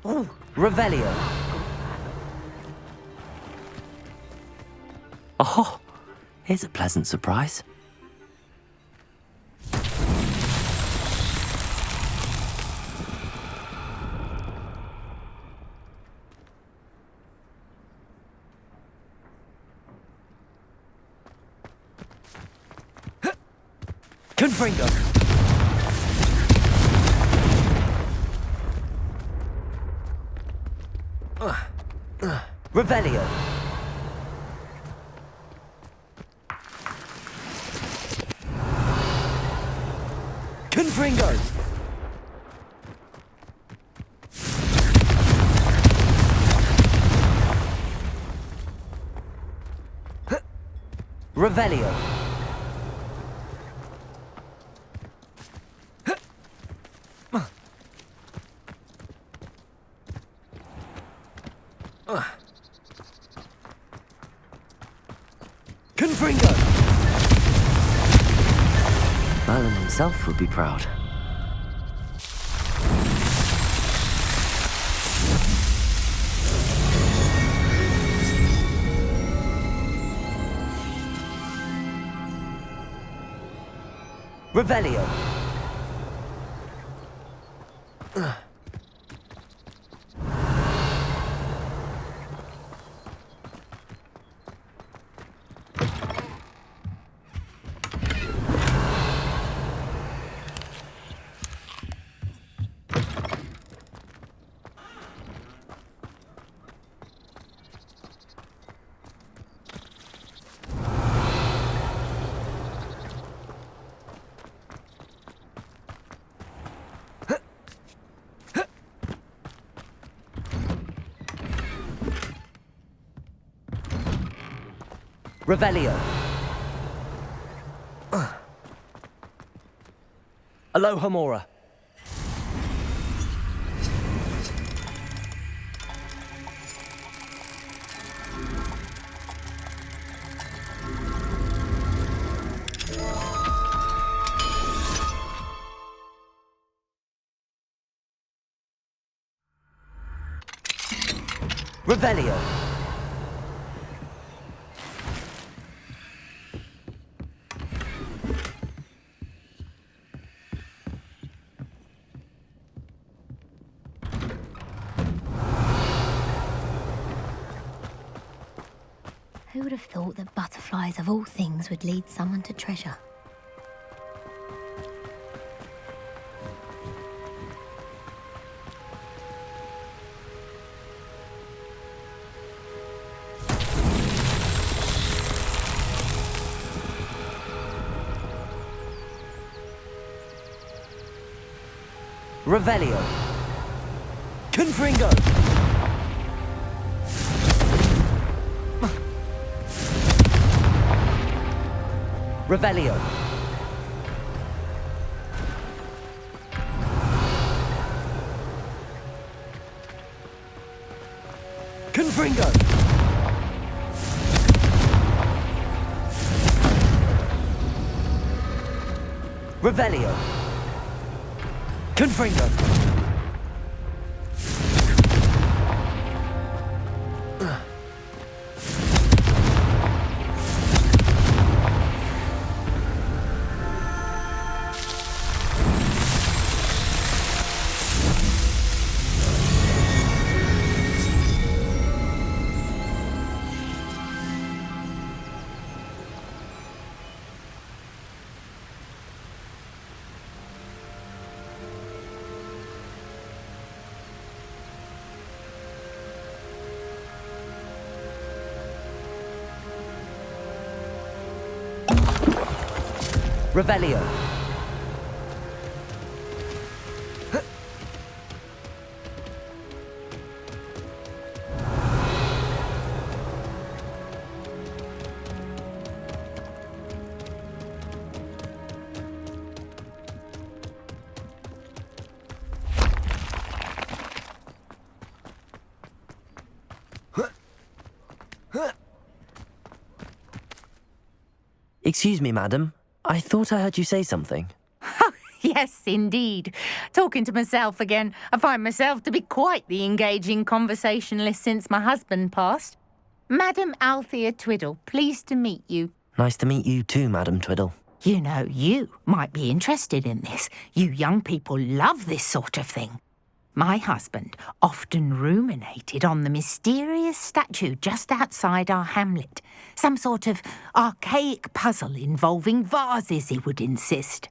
Ooh, Revelio. Oh, here's a pleasant surprise. Confringo. Revelio. Confringo. Revelio. Confringo. Merlin himself would be proud. Revelio. Revelio. Aloha Mora. Revelio. Who would have thought that butterflies of all things would lead someone to treasure? Revelio. Confringo. Revelio. Confringo. Revelio. Confringo. Revelio. Excuse me, madam. I thought I heard you say something. Oh, Yes, indeed. Talking to myself again. I find myself to be quite the engaging conversationalist since my husband passed. Madam Althea Twiddle, pleased to meet you. Nice to meet you too, Madam Twiddle. You know, you might be interested in this. You young people love this sort of thing. My husband often ruminated on the mysterious statue just outside our hamlet. Some sort of archaic puzzle involving vases, he would insist.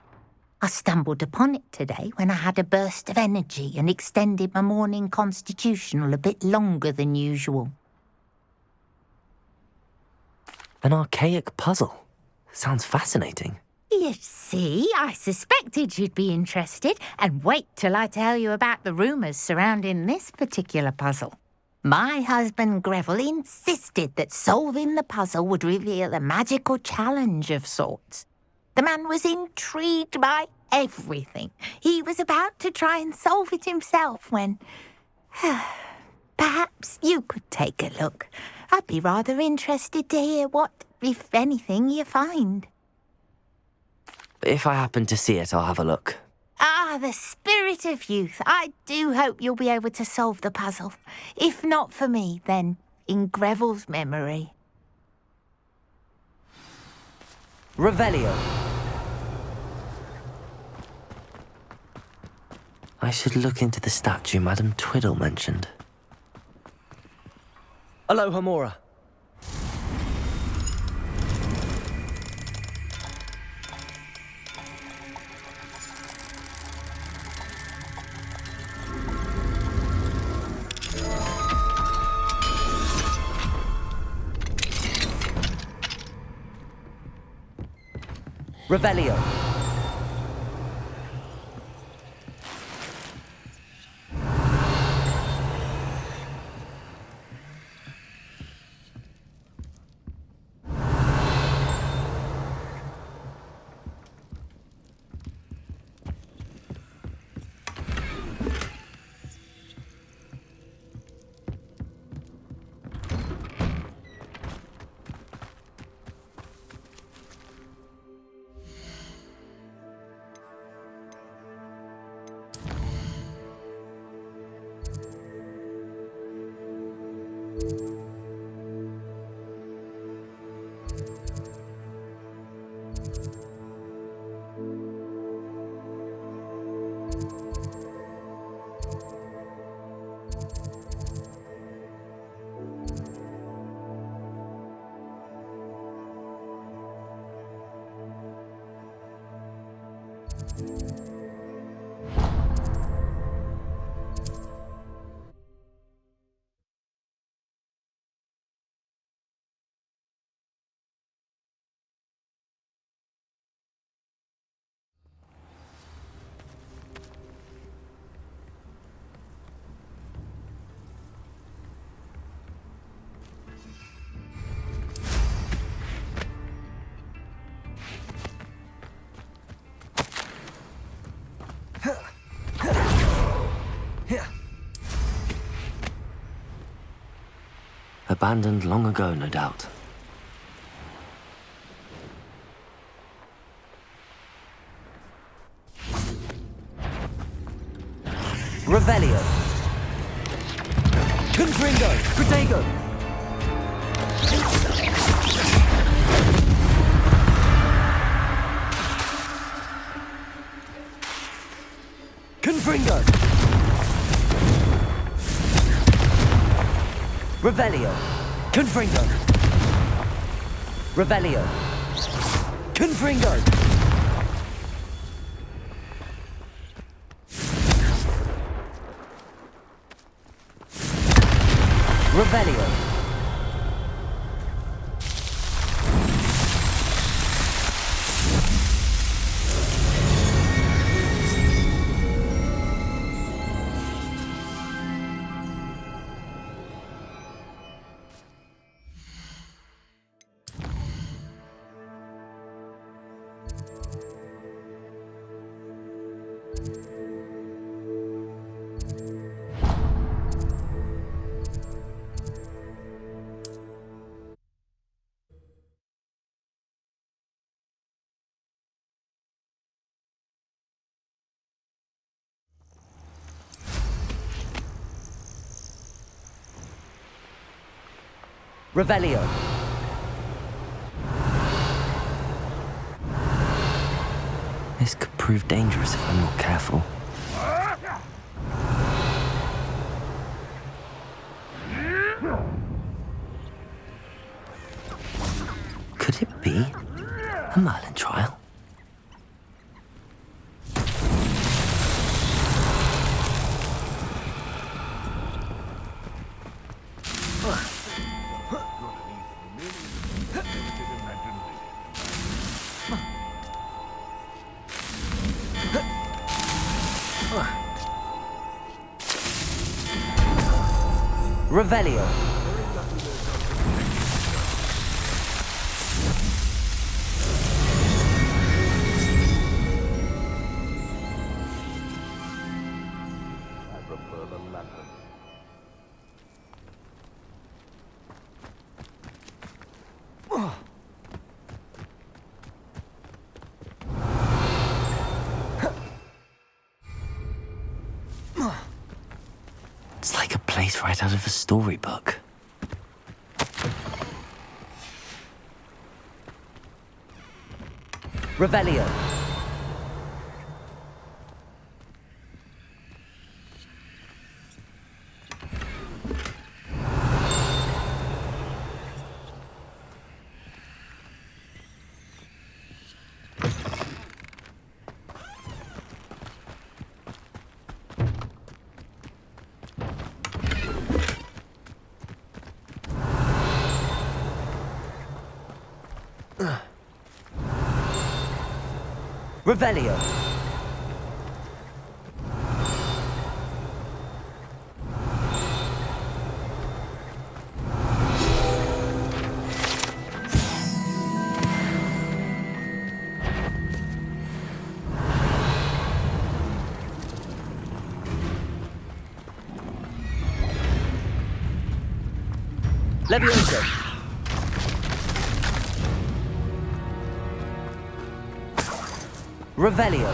I stumbled upon it today when I had a burst of energy and extended my morning constitutional a bit longer than usual. An archaic puzzle. Sounds fascinating. You see, I suspected you'd be interested, and wait till I tell you about the rumours surrounding this particular puzzle. My husband Greville insisted that solving the puzzle would reveal a magical challenge of sorts. The man was intrigued by everything. He was about to try and solve it himself when... Perhaps you could take a look. I'd be rather interested to hear what, if anything, you find. If I happen to see it, I'll have a look. Ah, the spirit of youth. I do hope you'll be able to solve the puzzle. If not for me, then in Greville's memory. Revelio. I should look into the statue Madam Twiddle mentioned. Alohomora. Revelio. Abandoned long ago, no doubt. Revelio. Confringo. Protego. Confringo. Revelio. Confringo. Revelio. Confringo. Revelio. Revelio. This could prove dangerous if I'm not careful. Could it be a Merlin trial? Revelio. It's like a place right out of a storybook. Revelio. Revelio. Levioso. Revelio.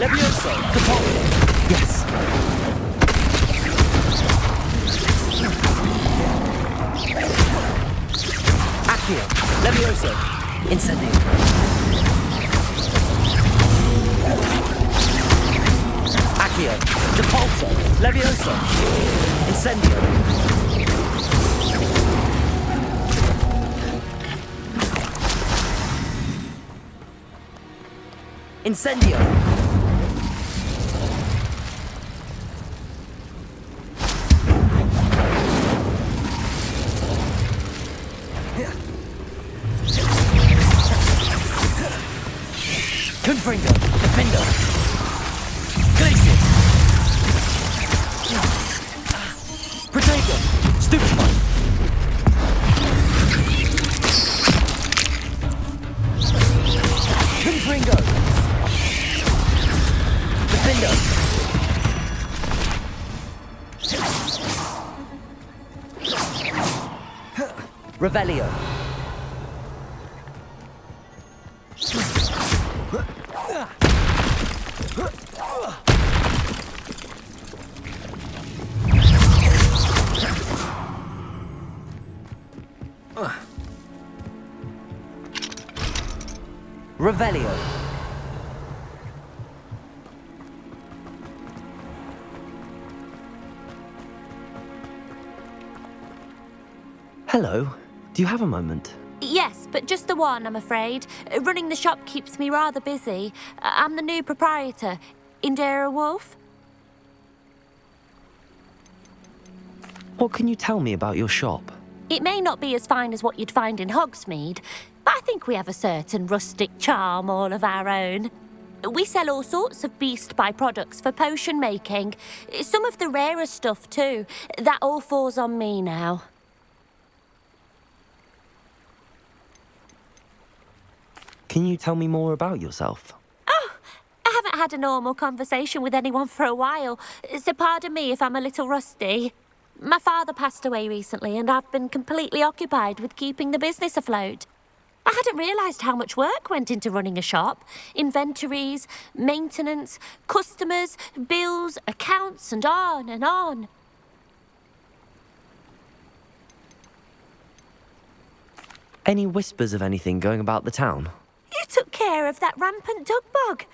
Levioso. Compulsive. Yes. Accio. Levioso. Incendio. Accio. Depulso. Levioso. Incendio. Incendio. Confringo. Defendo. Glacius. Protego. Stupefy. Confringo. Defendo. Revelio. Revelio. Hello. Do you have a moment? Yes, but just the one, I'm afraid. Running the shop keeps me rather busy. I'm the new proprietor. Indira Wolf? What can you tell me about your shop? It may not be as fine as what you'd find in Hogsmeade, but I think we have a certain rustic charm all of our own. We sell all sorts of beast byproducts for potion making. Some of the rarer stuff too. That all falls on me now. Can you tell me more about yourself? Oh, I haven't had a normal conversation with anyone for a while, so pardon me if I'm a little rusty. My father passed away recently and I've been completely occupied with keeping the business afloat. I hadn't realised how much work went into running a shop. Inventories, maintenance, customers, bills, accounts, and on and on. Any whispers of anything going about the town? You took care of that rampant dug bug.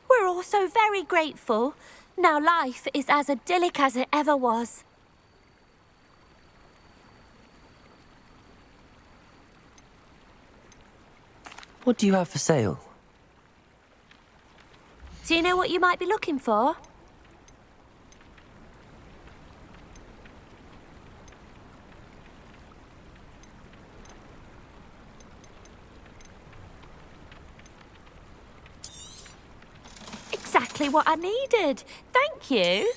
We're all so very grateful. Now life is as idyllic as it ever was. What do you have for sale? Do you know what you might be looking for? Exactly what I needed. Thank you.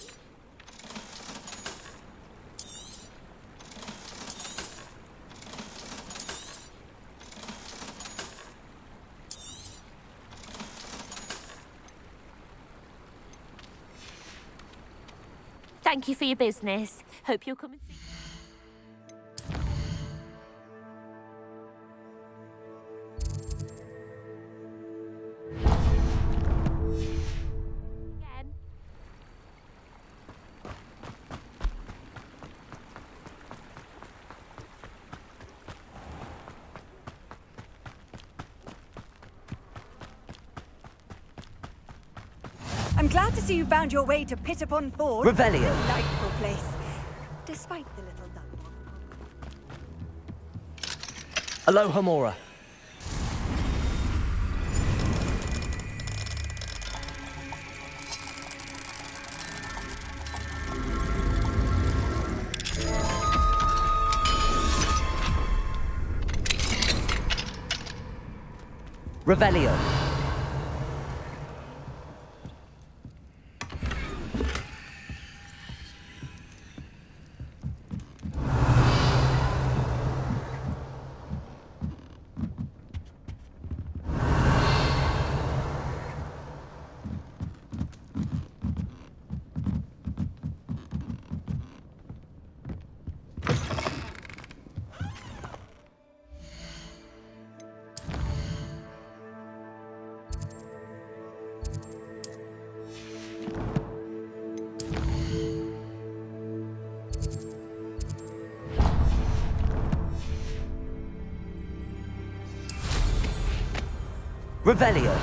Thank you for your business. Hope you'll come and see. Again. I'm glad to see you found your way to Pitapon Ford. Revelio. Delightful place, despite the little dump. Aloha Mora. Revelio. Revelio.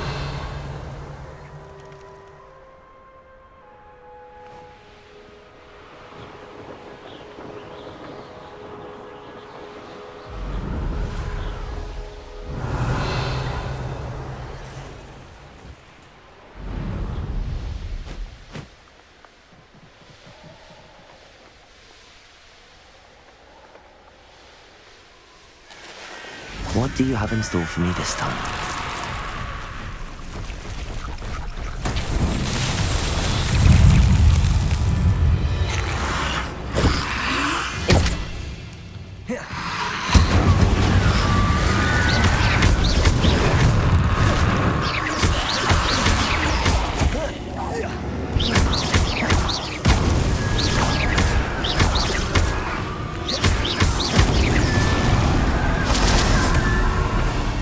What do you have in store for me this time?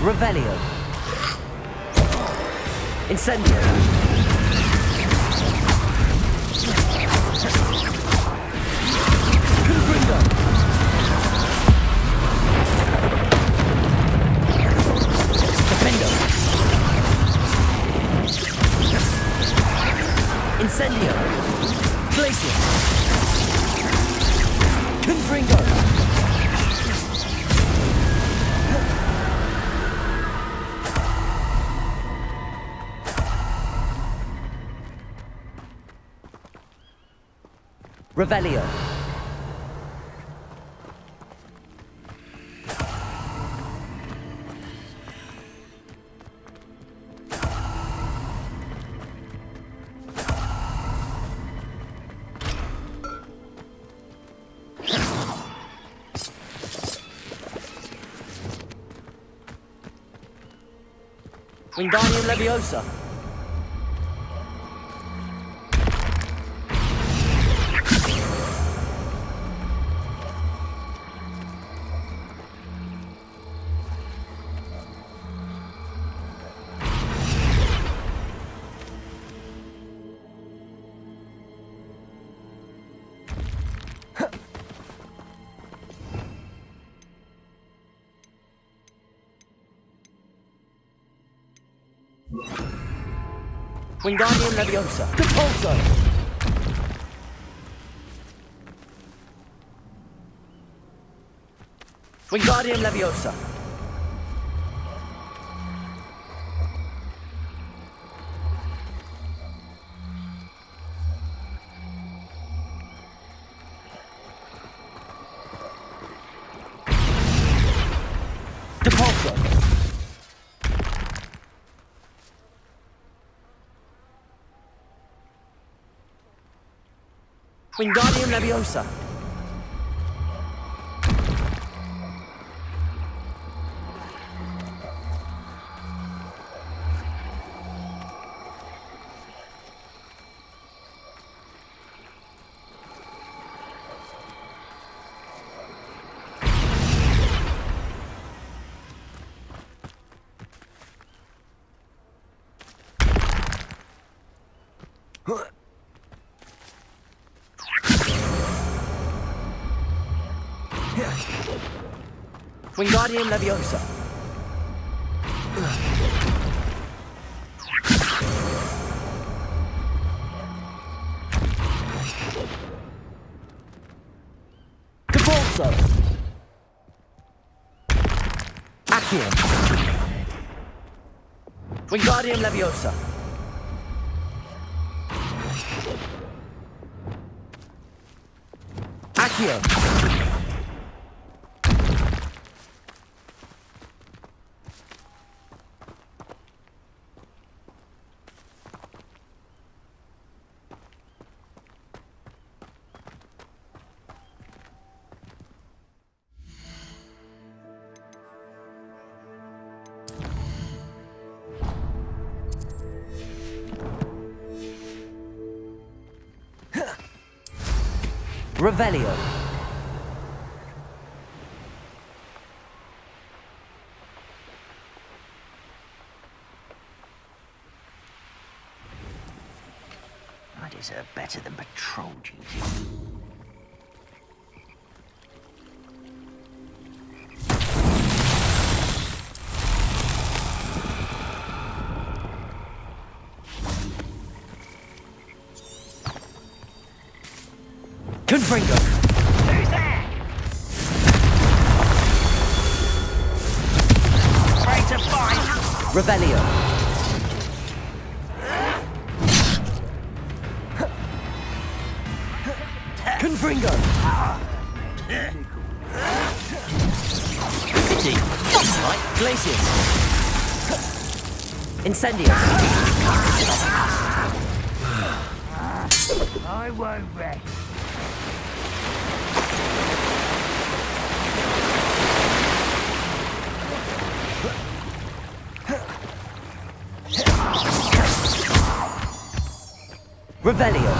Revelio. Incendio. Confringo. Defendo. Incendio. Glacier. Confringo. Revelio. Wingardium Leviosa. Wingardium Leviosa. Depulso. Wingardium Leviosa. Depulso. Wingardium Leviosa. Wingardium Leviosa. Depulso. Accio. Wingardium Leviosa. Accio. Revelio. I deserve better than patrol duty. Confringo. Who's there? Afraid to fight? Revelio. Confringo. City. Right. Glaciers. Incendio. I won't rest. Revelio.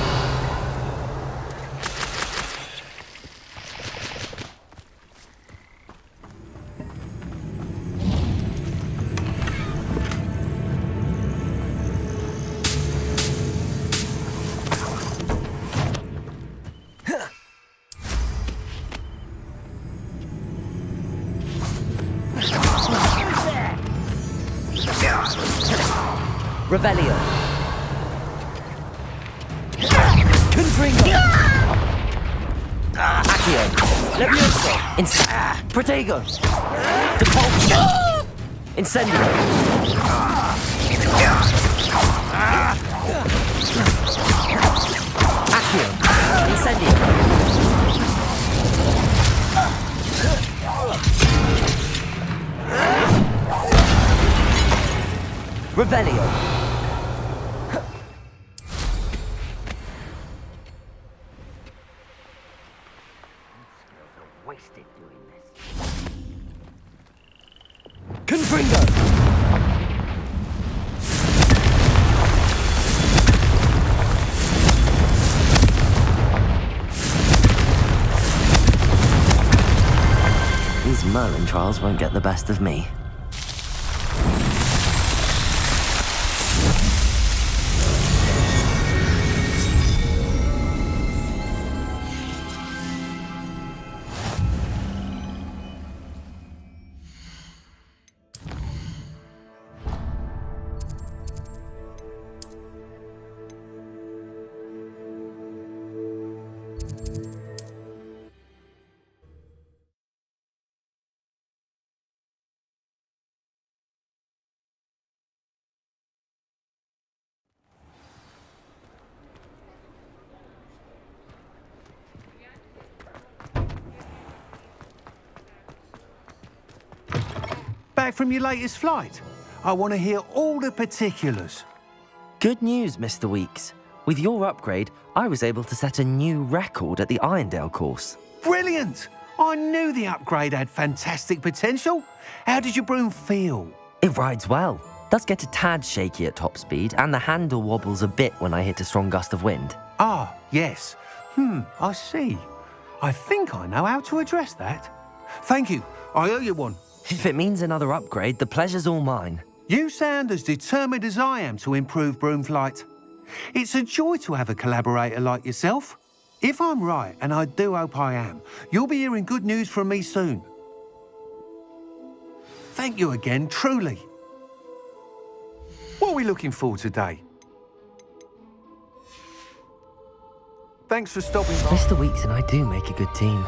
Revelio. Confringo. Accio. Levioso. Protego. Depulso. Incendio. Accio. Incendio! Revelio! Wasted doing this. Confringo! These Merlin trials won't get the best of me. Back from your latest flight? I want to hear all the particulars. Good news, Mr. Weeks. With your upgrade, I was able to set a new record at the Irondale course. Brilliant! I knew the upgrade had fantastic potential. How did your broom feel? It rides well. Does get a tad shaky at top speed, and the handle wobbles a bit when I hit a strong gust of wind. Ah, yes. I see. I think I know how to address that. Thank you. I owe you one. If it means another upgrade, the pleasure's all mine. You sound as determined as I am to improve broom flight. It's a joy to have a collaborator like yourself. If I'm right, and I do hope I am, you'll be hearing good news from me soon. Thank you again, truly. What are we looking for today? Thanks for stopping by. Mr. Weeks and I do make a good team.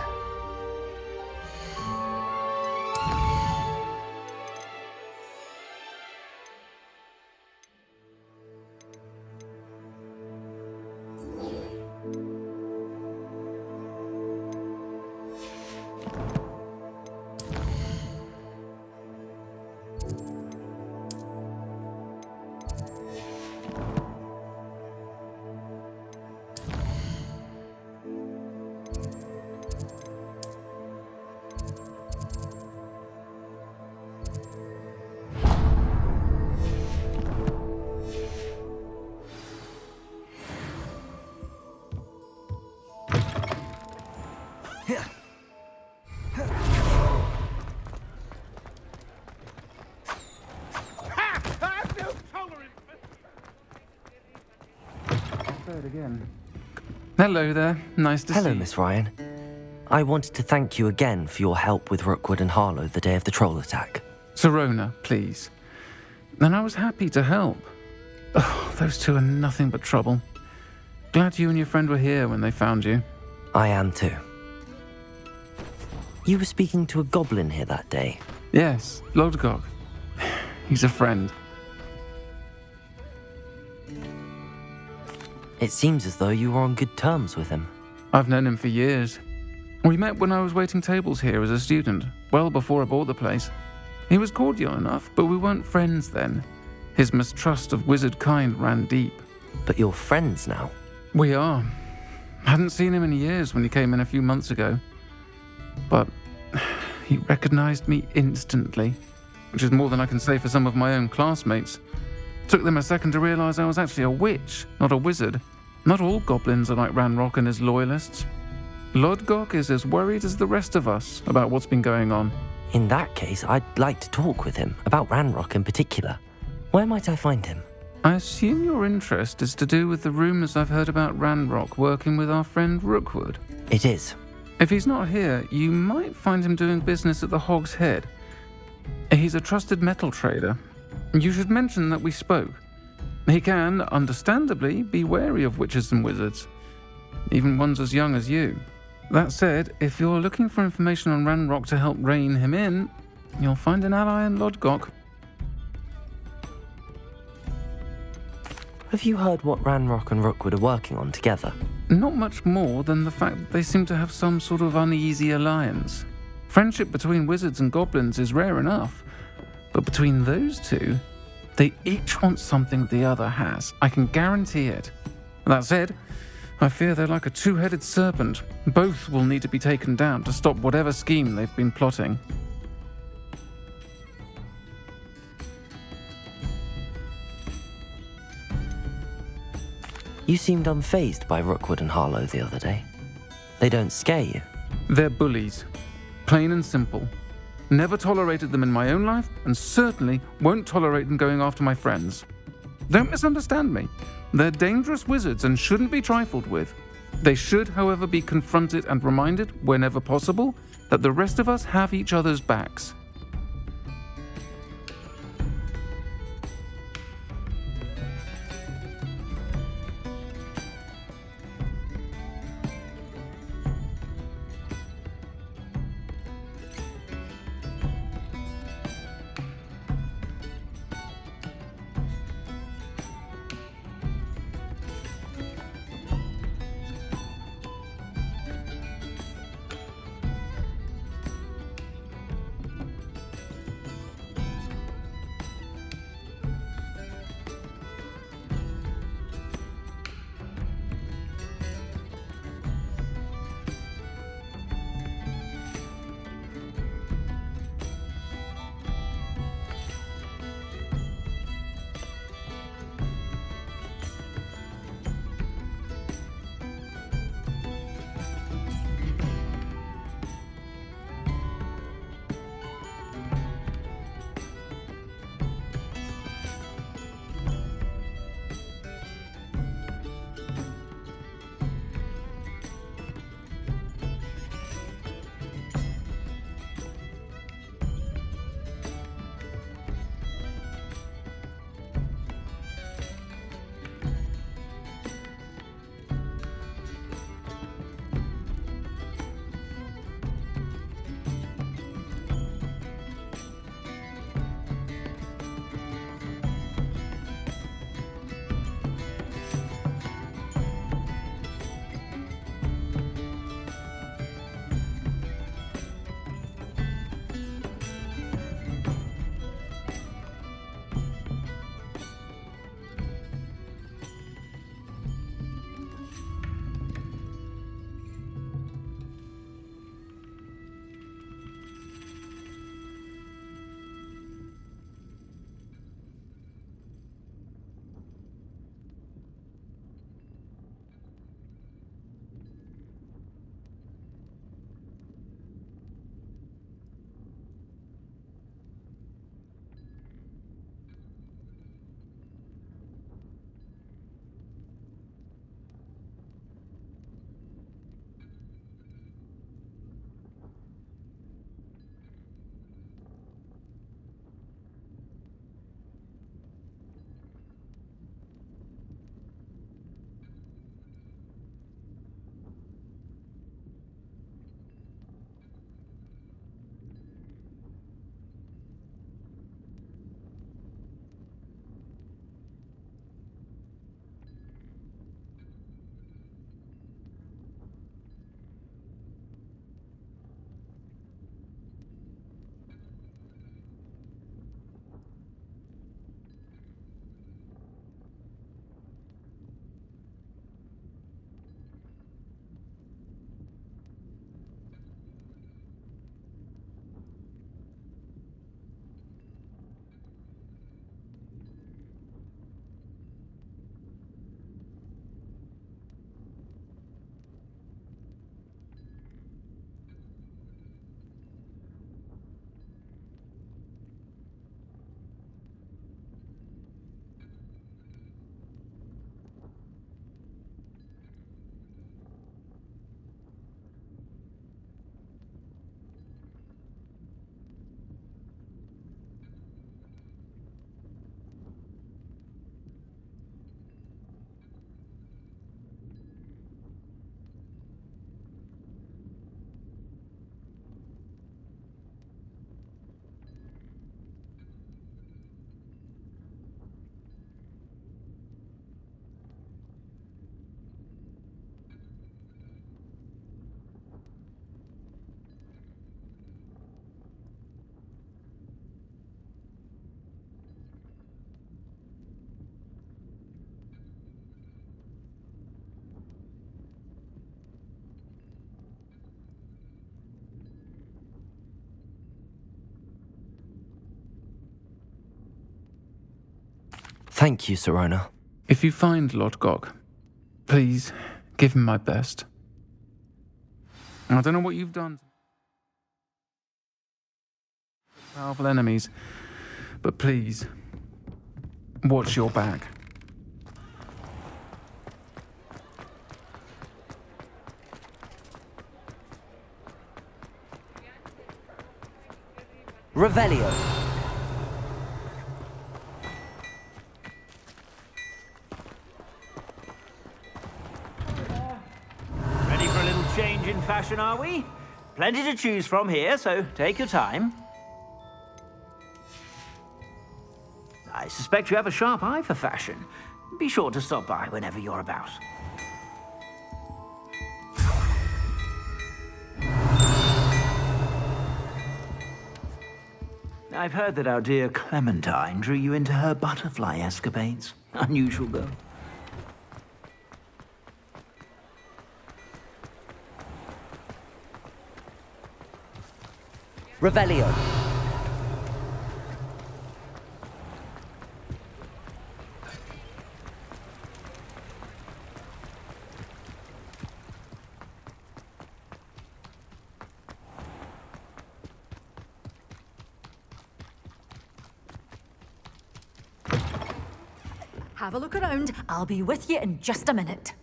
Hello there. Nice to see you. Hello, Miss Ryan. I wanted to thank you again for your help with Rookwood and Harlow the day of the troll attack. Serona, please. And I was happy to help. Oh, those two are nothing but trouble. Glad you and your friend were here when they found you. I am too. You were speaking to a goblin here that day. Yes, Lodgok. He's a friend. It seems as though you were on good terms with him. I've known him for years. We met when I was waiting tables here as a student, well before I bought the place. He was cordial enough, but we weren't friends then. His mistrust of wizard kind ran deep. But you're friends now. We are. Hadn't seen him in years when he came in a few months ago. But he recognized me instantly, which is more than I can say for some of my own classmates. Took them a second to realize I was actually a witch, not a wizard. Not all goblins are like Ranrock and his loyalists. Lodgok is as worried as the rest of us about what's been going on. In that case, I'd like to talk with him, about Ranrock in particular. Where might I find him? I assume your interest is to do with the rumors I've heard about Ranrock working with our friend Rookwood. It is. If he's not here, you might find him doing business at the Hog's Head. He's a trusted metal trader. You should mention that we spoke. He can, understandably, be wary of witches and wizards, even ones as young as you. That said, if you're looking for information on Ranrock to help rein him in, you'll find an ally in Lodgok. Have you heard what Ranrock and Rookwood are working on together? Not much more than the fact that they seem to have some sort of uneasy alliance. Friendship between wizards and goblins is rare enough, but between those two, they each want something the other has. I can guarantee it. That said, I fear they're like a two-headed serpent. Both will need to be taken down to stop whatever scheme they've been plotting. You seemed unfazed by Rookwood and Harlow the other day. They don't scare you. They're bullies. Plain and simple. Never tolerated them in my own life, and certainly won't tolerate them going after my friends. Don't misunderstand me. They're dangerous wizards and shouldn't be trifled with. They should, however, be confronted and reminded, whenever possible, that the rest of us have each other's backs. Thank you, Sirona. If you find Lord Gog, please give him my best. I don't know what you've done to powerful enemies, but please, watch your back. Revelio. Ready for a little change in fashion, are we? Plenty to choose from here, so take your time. I suspect you have a sharp eye for fashion. Be sure to stop by whenever you're about. I've heard that our dear Clementine drew you into her butterfly escapades. Unusual, though. Revelio. Have a look around. I'll be with you in just a minute.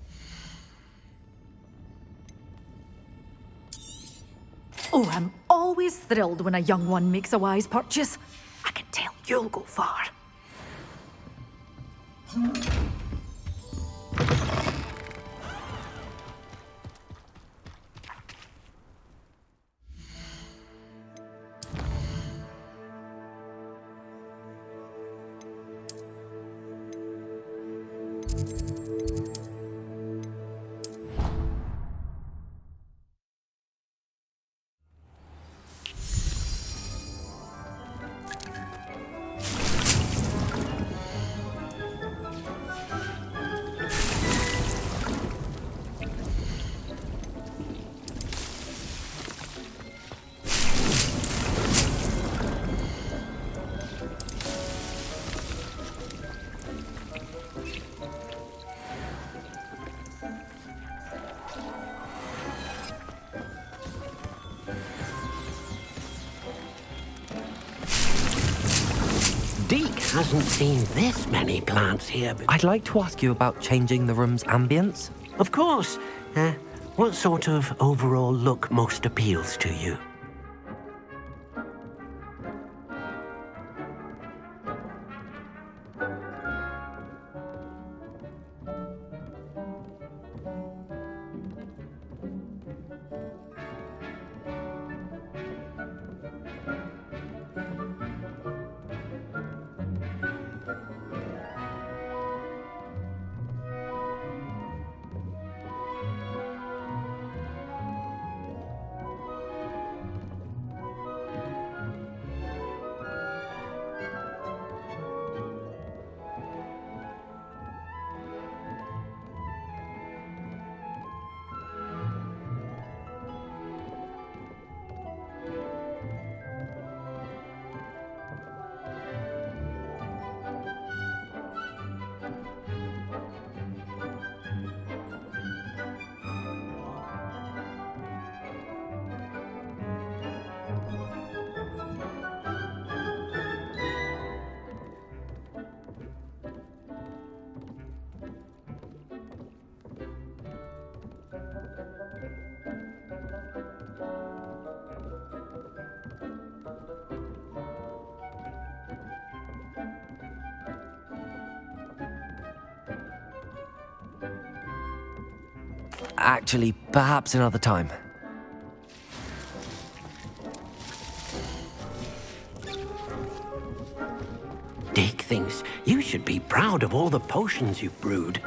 Oh, I'm always thrilled when a young one makes a wise purchase. I can tell you'll go far. Deke hasn't seen this many plants here before. I'd like to ask you about changing the room's ambience. Of course. What sort of overall look most appeals to you? Actually, perhaps another time. Deke thinks you should be proud of all the potions you've brewed.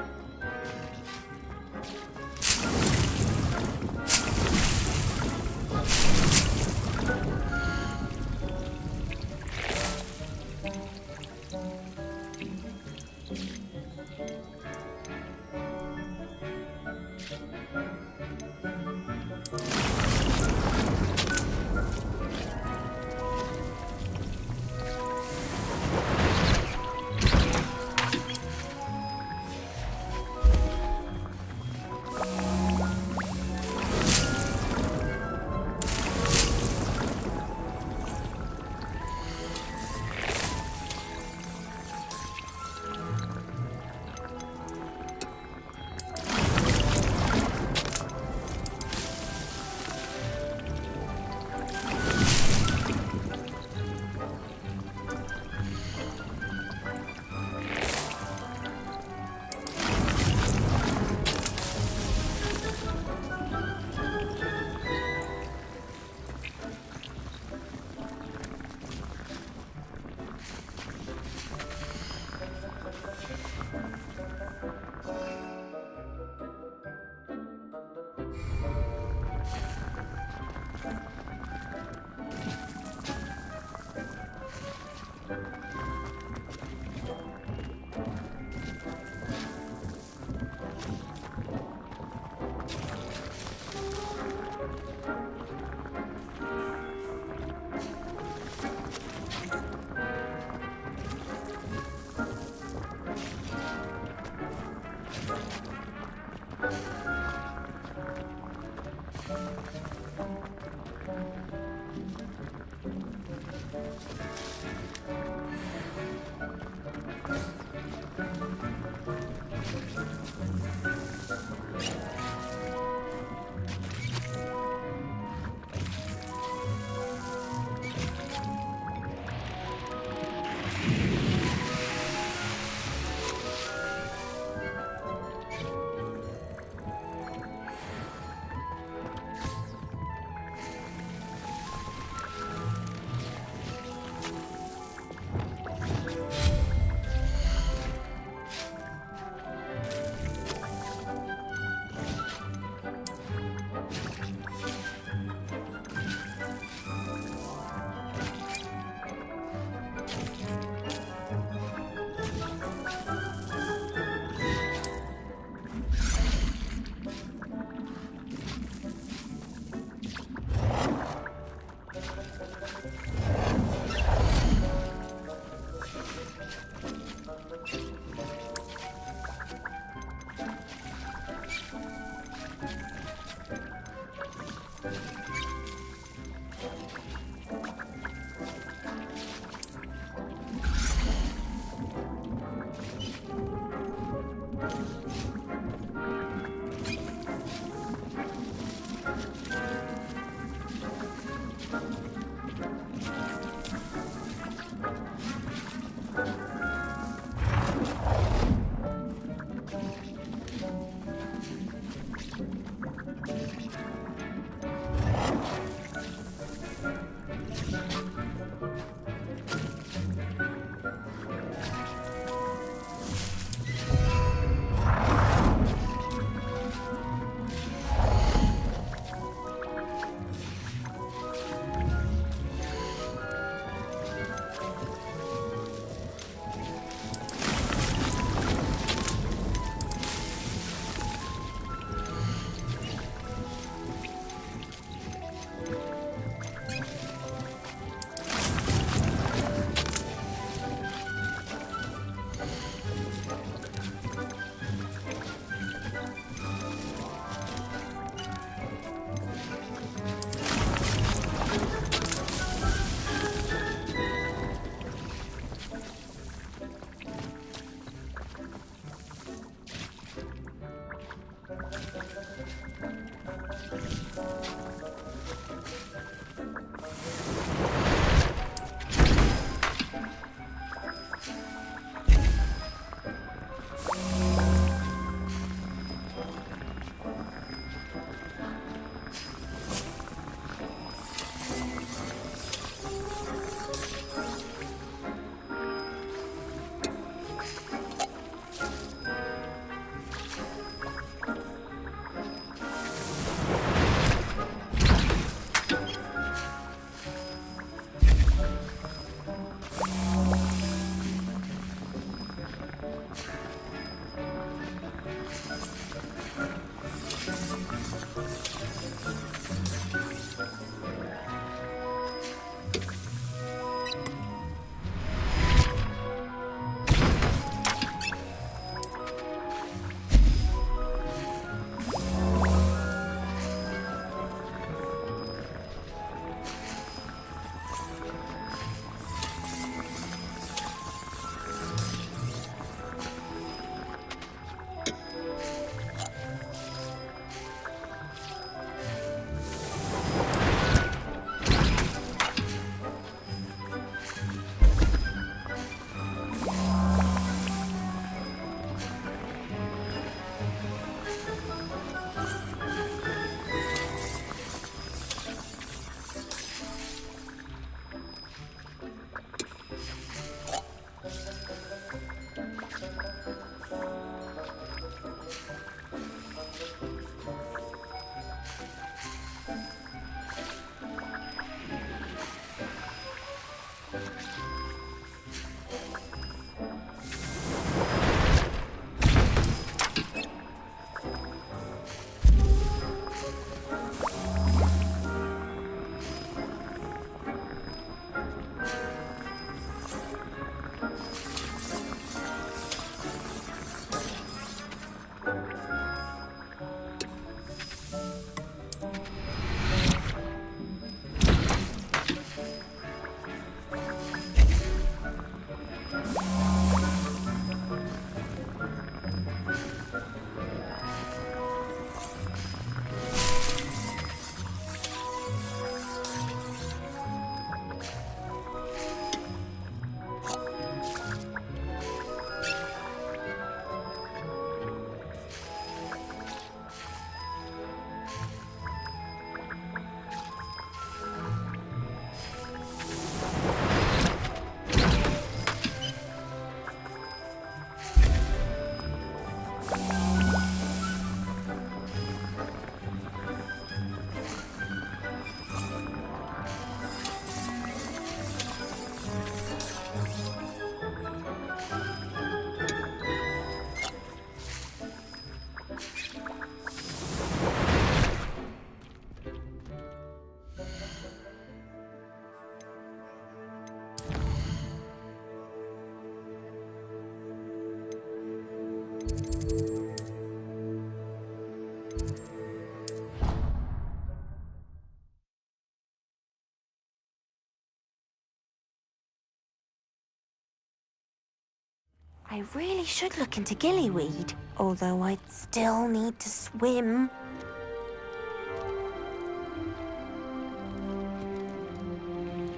I really should look into gillyweed, although I'd still need to swim.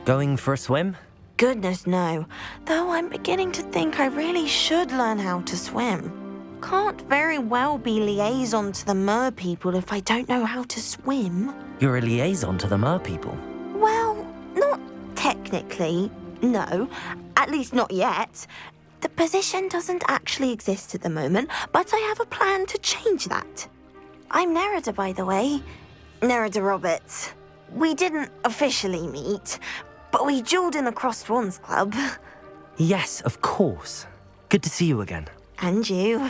Going for a swim? Goodness, no. Though I'm beginning to think I really should learn how to swim. Can't very well be liaison to the mer people if I don't know how to swim. You're a liaison to the mer people. Well, not technically, no. At least not yet. The position doesn't actually exist at the moment, but I have a plan to change that. I'm Nerida, by the way. Nerida Roberts. We didn't officially meet, but we duelled in the Crossed Wands Club. Yes, of course. Good to see you again. And you.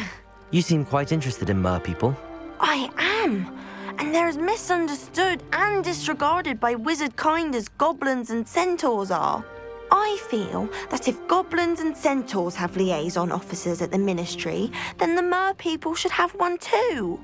You seem quite interested in mer people. I am. And they're as misunderstood and disregarded by wizard kind as goblins and centaurs are. I feel that if goblins and centaurs have liaison officers at the ministry, then the mer people should have one too.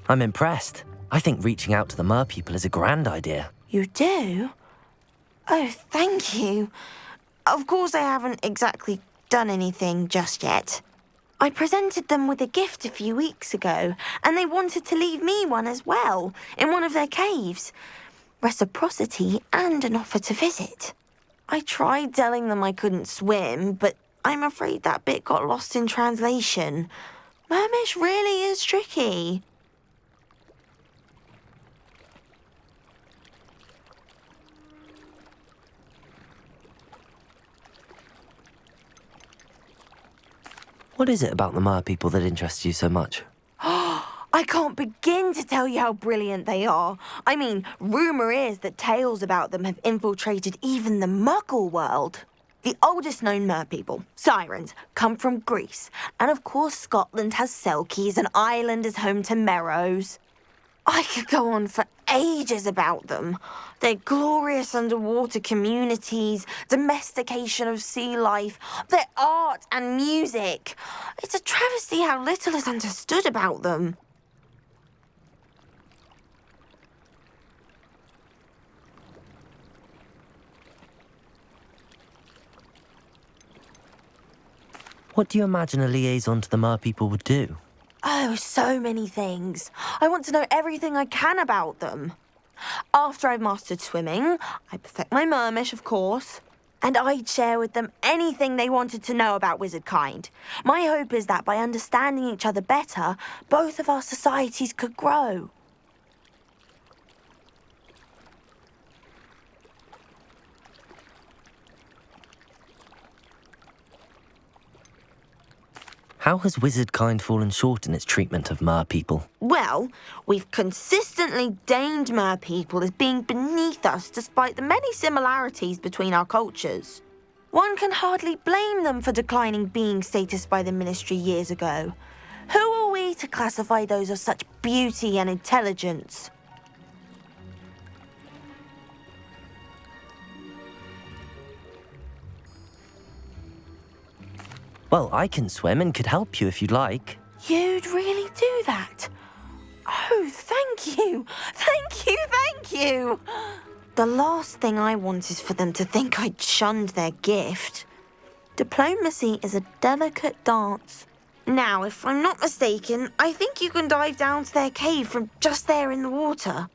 I'm impressed. I think reaching out to the mer people is a grand idea. You do? Oh, thank you. Of course I haven't exactly done anything just yet. I presented them with a gift a few weeks ago, and they wanted to leave me one as well, in one of their caves. Reciprocity and an offer to visit. I tried telling them I couldn't swim, but I'm afraid that bit got lost in translation. Mermish really is tricky. What is it about the mer people that interests you so much? I can't begin to tell you how brilliant they are. I mean, rumour is that tales about them have infiltrated even the Muggle world. The oldest known mer people, sirens, come from Greece. And of course Scotland has Selkies and Ireland is home to Merrows. I could go on for ages about them. Their glorious underwater communities, domestication of sea life, their art and music. It's a travesty how little is understood about them. What do you imagine a liaison to the mer people would do? Oh, so many things. I want to know everything I can about them. After I've mastered swimming, I'd perfect my mermish, of course, and I'd share with them anything they wanted to know about wizard kind. My hope is that by understanding each other better, both of our societies could grow. How has wizard kind fallen short in its treatment of mer people? Well, we've consistently deemed mer people as being beneath us despite the many similarities between our cultures. One can hardly blame them for declining being status by the Ministry years ago. Who are we to classify those of such beauty and intelligence? Well, I can swim and could help you if you'd like. You'd really do that? Oh, thank you! Thank you, thank you! The last thing I want is for them to think I'd shunned their gift. Diplomacy is a delicate dance. Now, if I'm not mistaken, I think you can dive down to their cave from just there in the water.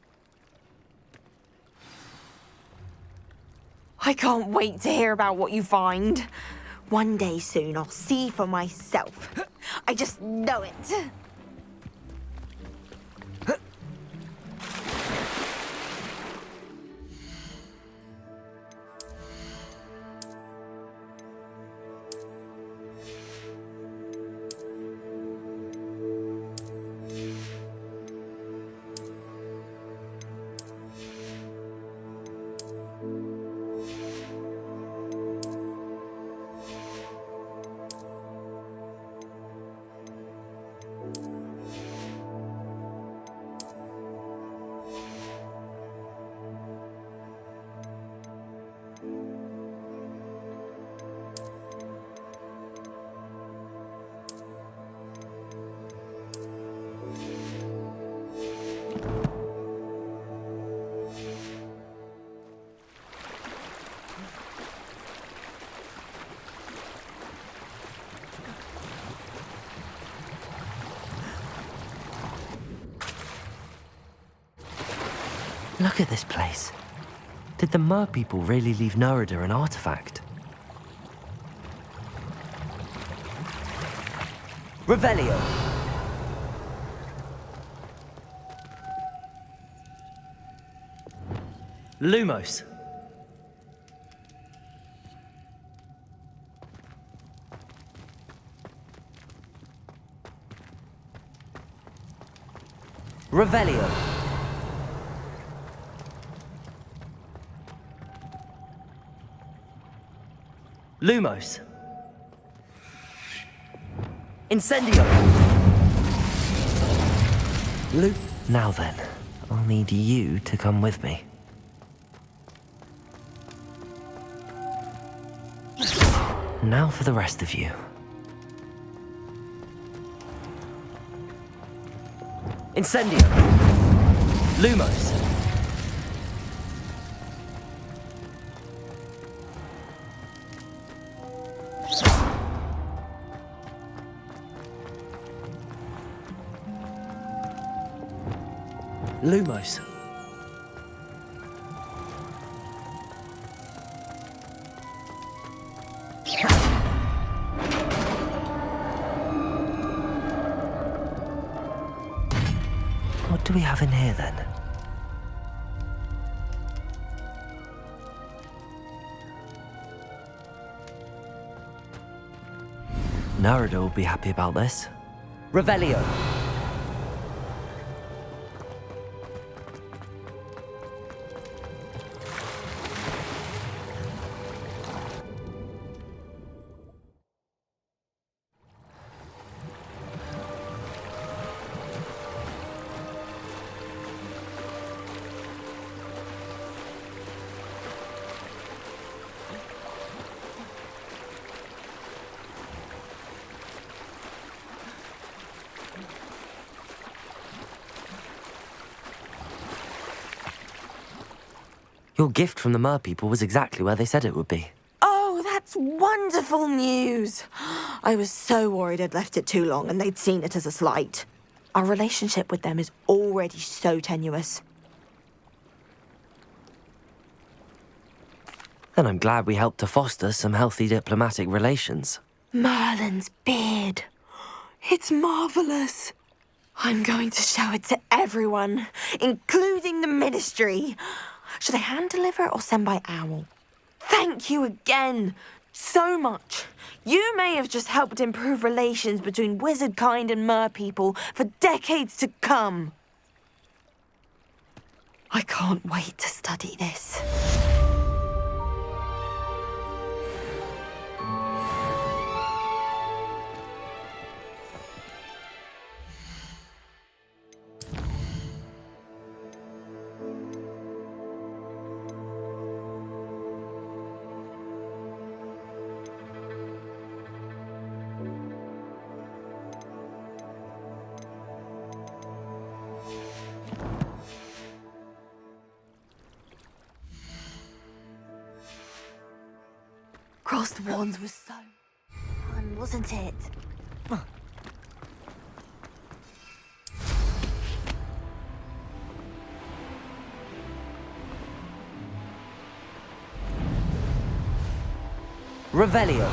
I can't wait to hear about what you find. One day soon, I'll see for myself. I just know it. Look at this place. Did the mer people really leave Nerida an artifact? Revelio! Lumos! Revelio! Lumos. Incendio. Now then, I'll need you to come with me. Now for the rest of you. Incendio. Lumos. Lumos. What do we have in here then? Nerida will be happy about this. Revelio. Your gift from the mer people was exactly where they said it would be. Oh, that's wonderful news. I was so worried I'd left it too long and they'd seen it as a slight. Our relationship with them is already so tenuous. And I'm glad we helped to foster some healthy diplomatic relations. Merlin's beard. It's marvellous. I'm going to show it to everyone, including the ministry. Should I hand deliver it or send by owl? Thank you again so much. You may have just helped improve relations between wizard kind and mer people for decades to come. I can't wait to study this. Crossed wands was so fun, wasn't it? Revelio.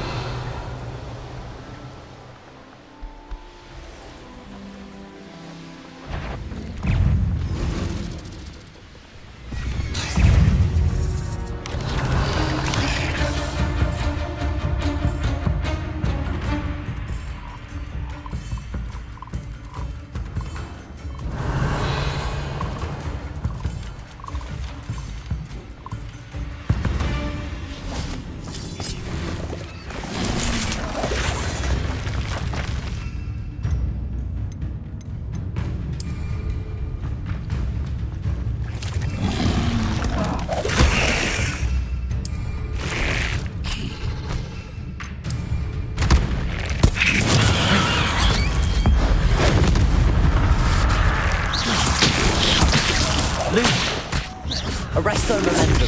Arresto momentum.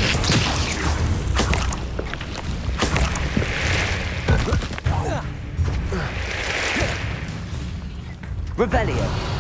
Revelio.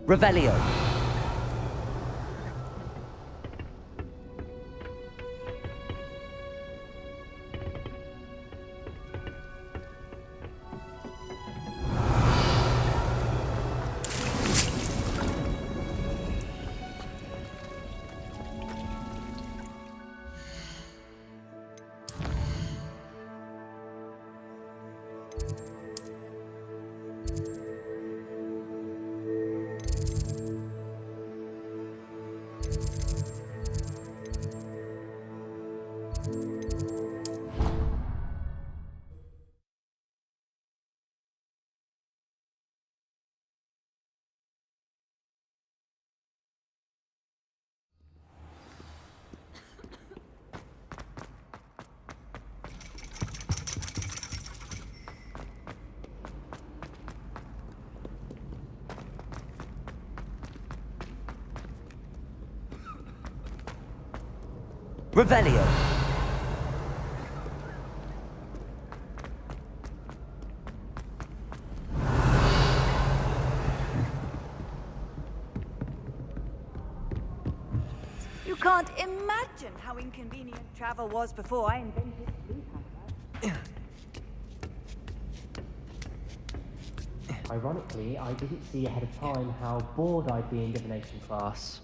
Revelio. Revelio. You can't imagine how inconvenient travel was before I invented sleep. Ironically, I didn't see ahead of time how bored I'd be in divination class.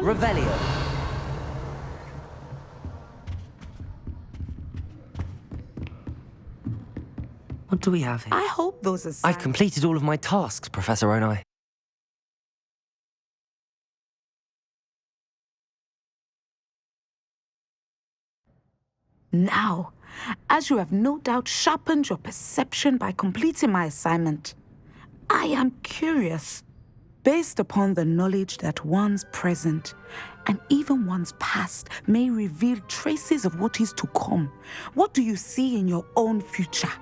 Revelio. What do we have here? I hope those are I've completed all of my tasks, Professor Onai. Now, as you have no doubt sharpened your perception by completing my assignment, I am curious, based upon the knowledge that one's present and even one's past may reveal traces of what is to come. What do you see in your own future?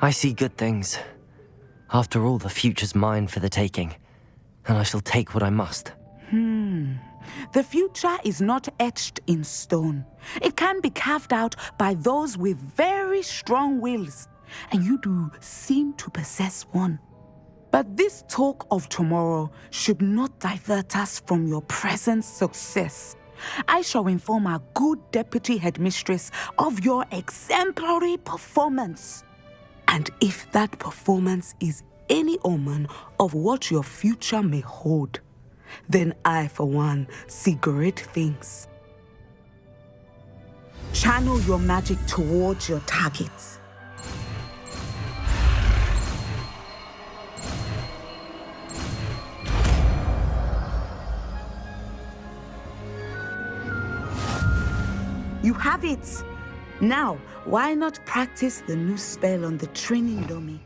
I see good things. After all, the future's mine for the taking, and I shall take what I must. The future is not etched in stone. It can be carved out by those with very strong wills, and you do seem to possess one. But this talk of tomorrow should not divert us from your present success. I shall inform our good deputy headmistress of your exemplary performance. And if that performance is any omen of what your future may hold, then I, for one, see great things. Channel your magic towards your targets. You have it! Now, why not practice the new spell on the training dummy?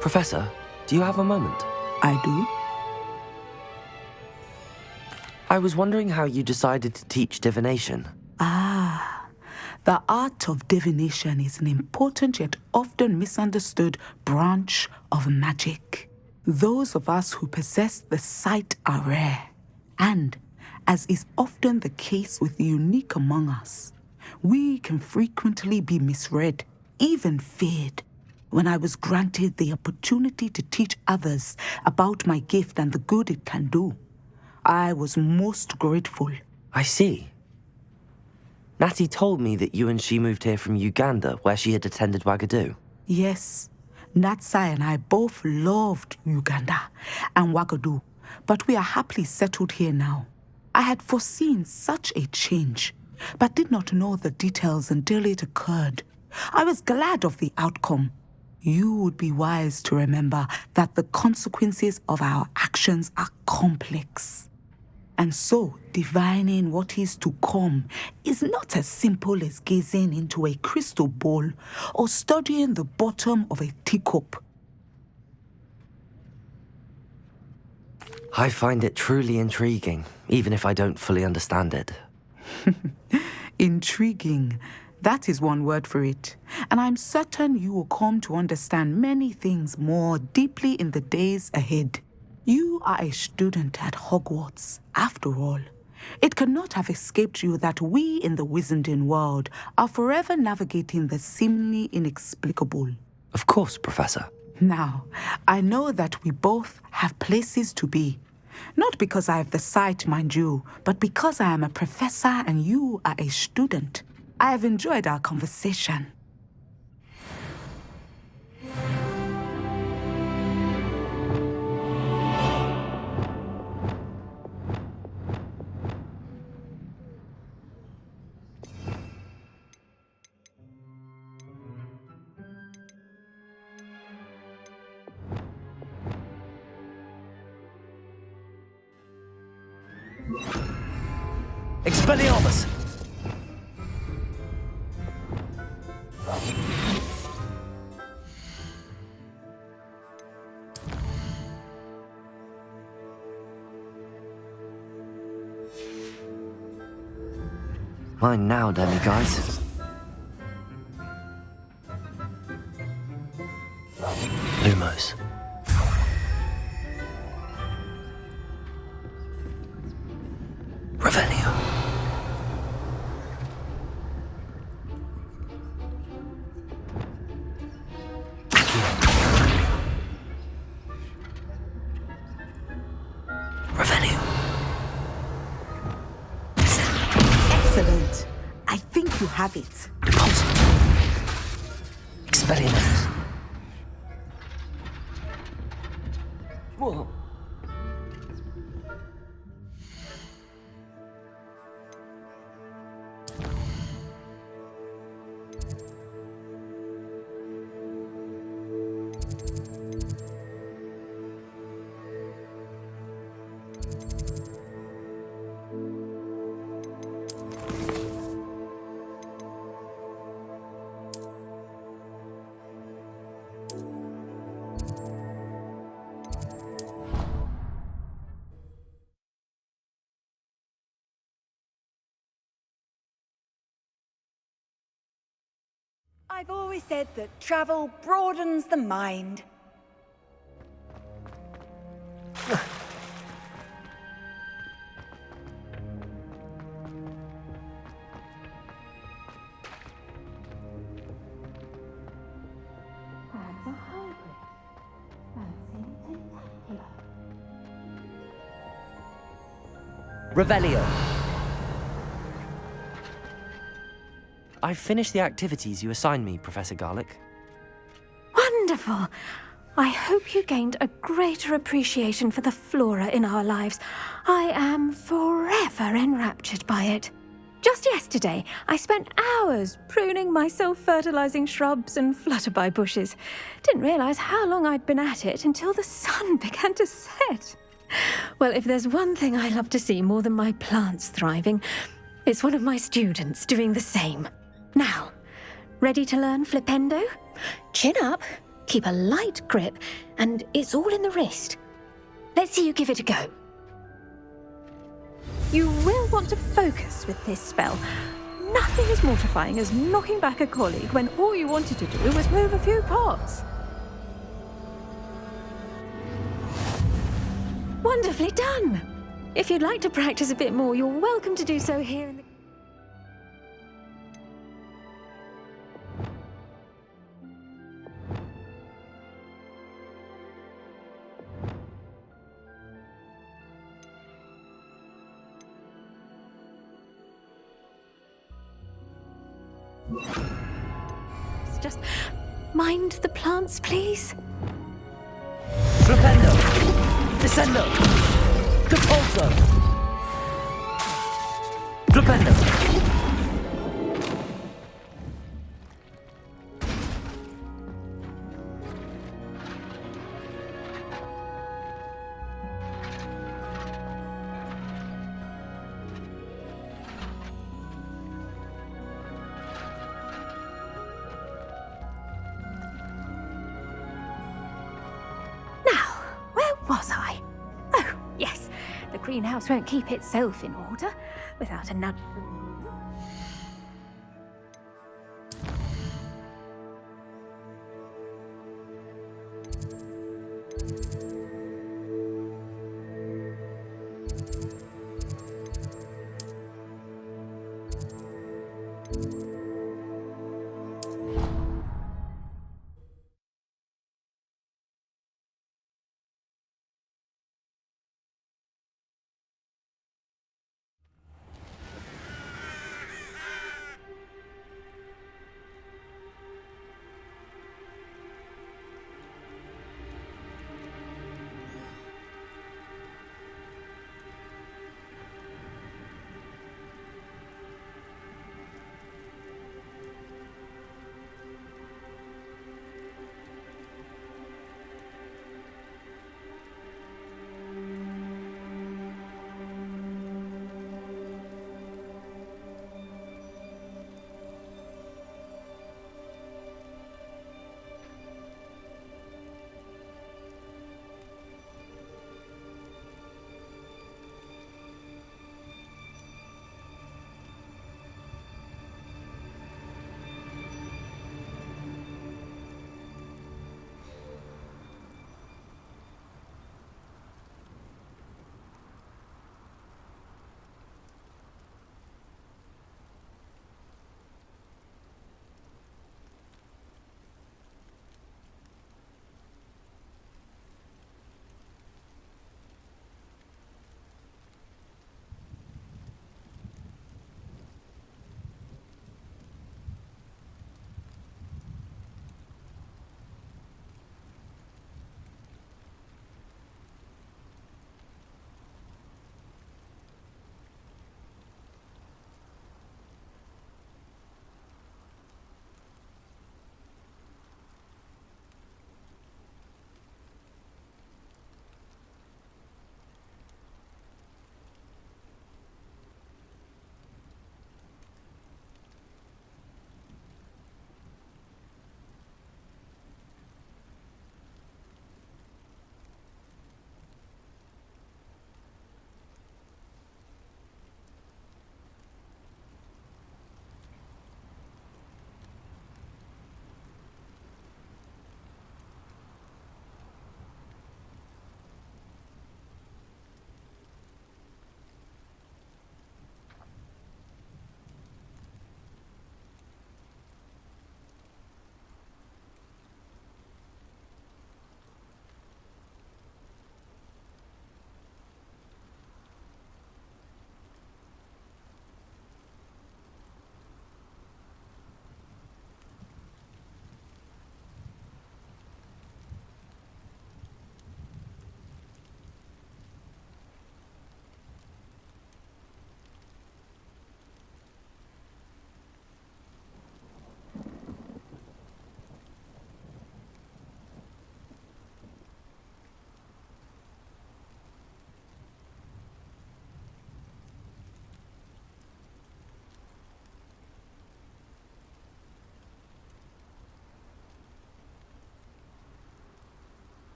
Professor, do you have a moment? I do. I was wondering how you decided to teach divination. The art of divination is an important yet often misunderstood branch of magic. Those of us who possess the sight are rare, and, as is often the case with the unique among us, we can frequently be misread, even feared. When I was granted the opportunity to teach others about my gift and the good it can do, I was most grateful. I see. Natty told me that you and she moved here from Uganda, where she had attended Wagadu. Yes, Natsai and I both loved Uganda and Wagadu, but we are happily settled here now. I had foreseen such a change, but did not know the details until it occurred. I was glad of the outcome. You would be wise to remember that the consequences of our actions are complex. And so, divining what is to come is not as simple as gazing into a crystal ball or studying the bottom of a teacup. I find it truly intriguing, even if I don't fully understand it. Intriguing. That is one word for it. And I'm certain you will come to understand many things more deeply in the days ahead. You are a student at Hogwarts, after all. It cannot have escaped you that we in the Wizarding world are forever navigating the seemingly inexplicable. Of course, Professor. Now, I know that we both have places to be. Not because I have the sight, mind you, but because I am a professor and you are a student. I have enjoyed our conversation. Expelliarmus! Mine now, demiguise. Lumos. Revelio. Revelio. Excellent. I think you have it. Deposit. Expelliarmus. Whoa. I've always said that travel broadens the mind. Revelio. I've finished the activities you assigned me, Professor Garlick. Wonderful. I hope you gained a greater appreciation for the flora in our lives. I am forever enraptured by it. Just yesterday, I spent hours pruning my self-fertilizing shrubs and flutterby bushes. Didn't realize how long I'd been at it until the sun began to set. Well, if there's one thing I love to see more than my plants thriving, it's one of my students doing the same. Now, ready to learn flipendo? Chin up, keep a light grip, and it's all in the wrist. Let's see you give it a go. You will want to focus with this spell. Nothing as mortifying as knocking back a colleague when all you wanted to do was move a few pots. Wonderfully done! If you'd like to practice a bit more, you're welcome to do so here in the... Just mind the plants, please. Flipendo! Descendo! Repulso! Flipendo! Was I? Oh, yes. The greenhouse won't keep itself in order without a nudge.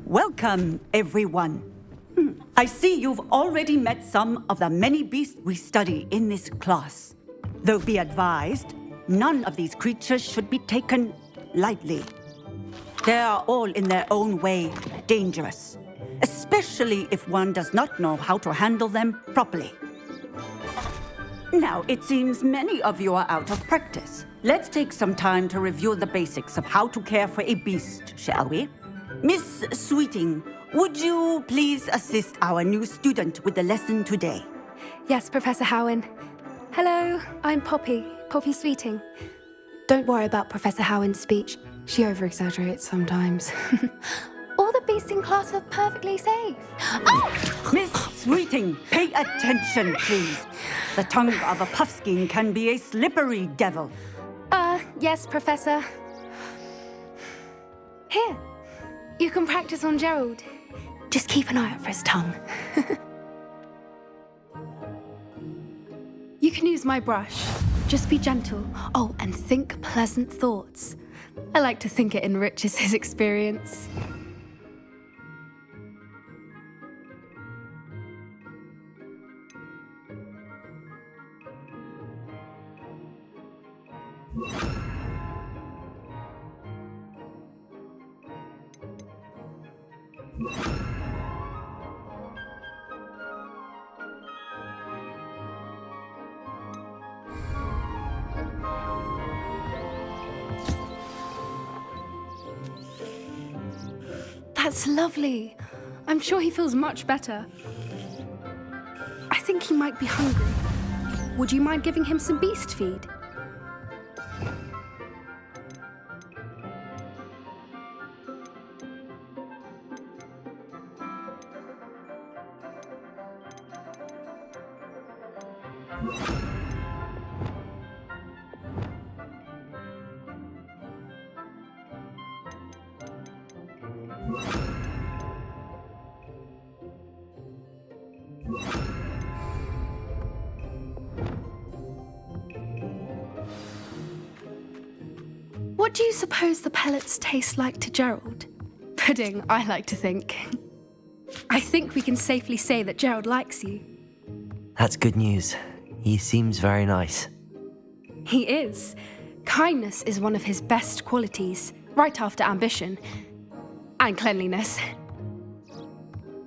Welcome, everyone. I see you've already met some of the many beasts we study in this class. Though be advised, none of these creatures should be taken lightly. They are all in their own way dangerous, especially if one does not know how to handle them properly. Now, it seems many of you are out of practice. Let's take some time to review the basics of how to care for a beast, shall we? Miss Sweeting, would you please assist our new student with the lesson today? Yes, Professor Howen. Hello, I'm Poppy Sweeting. Don't worry about Professor Howen's speech. She over-exaggerates sometimes. All the beasts in class are perfectly safe. Oh! Miss Sweeting, pay attention, please. The tongue of a puffskein can be a slippery devil. Yes, Professor. Here, you can practice on Gerald. Just keep an eye out for his tongue. You can use my brush. Just be gentle. Oh, and think pleasant thoughts. I like to think it enriches his experience. That's lovely. I'm sure he feels much better. I think he might be hungry. Would you mind giving him some beast feed? What do you suppose the pellets taste like to Gerald? Pudding, I like to think. I think we can safely say that Gerald likes you. That's good news. He seems very nice. He is. Kindness is one of his best qualities, right after ambition. And cleanliness.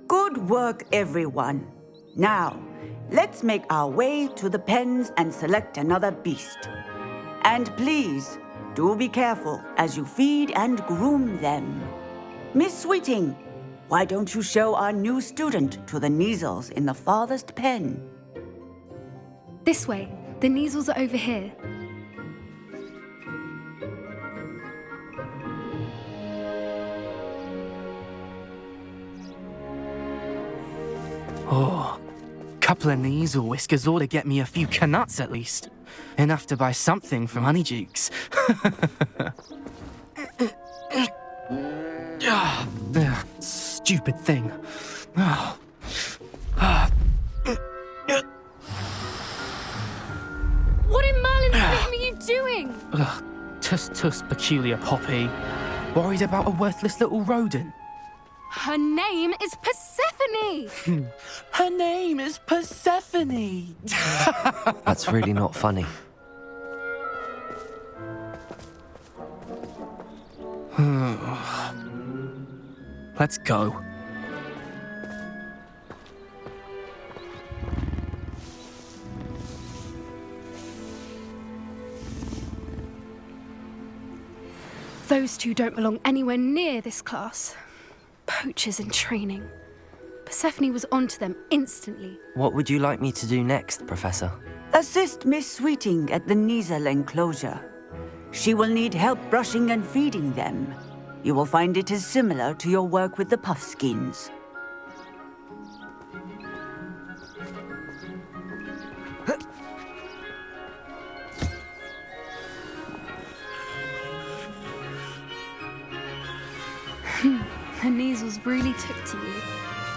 Good work, everyone. Now, let's make our way to the pens and select another beast. And please, do be careful as you feed and groom them. Miss Sweeting, why don't you show our new student to the Kneazles in the farthest pen? This way. The Kneazles are over here. Oh, couple of Kneazle whiskers ought to get me a few canuts at least. Enough to buy something from Honeydukes. Stupid thing. What in Merlin's name are you doing? Tuss, peculiar Poppy. Worried about a worthless little rodent? Her name is Persephone! Her name is Persephone! That's really not funny. Let's go. Those two don't belong anywhere near this class. Poachers in training. Persephone was onto them instantly. What would you like me to do next, Professor? Assist Miss Sweeting at the Kneazle enclosure. She will need help brushing and feeding them. You will find it is similar to your work with the puffskins. The Kneazles really took to you.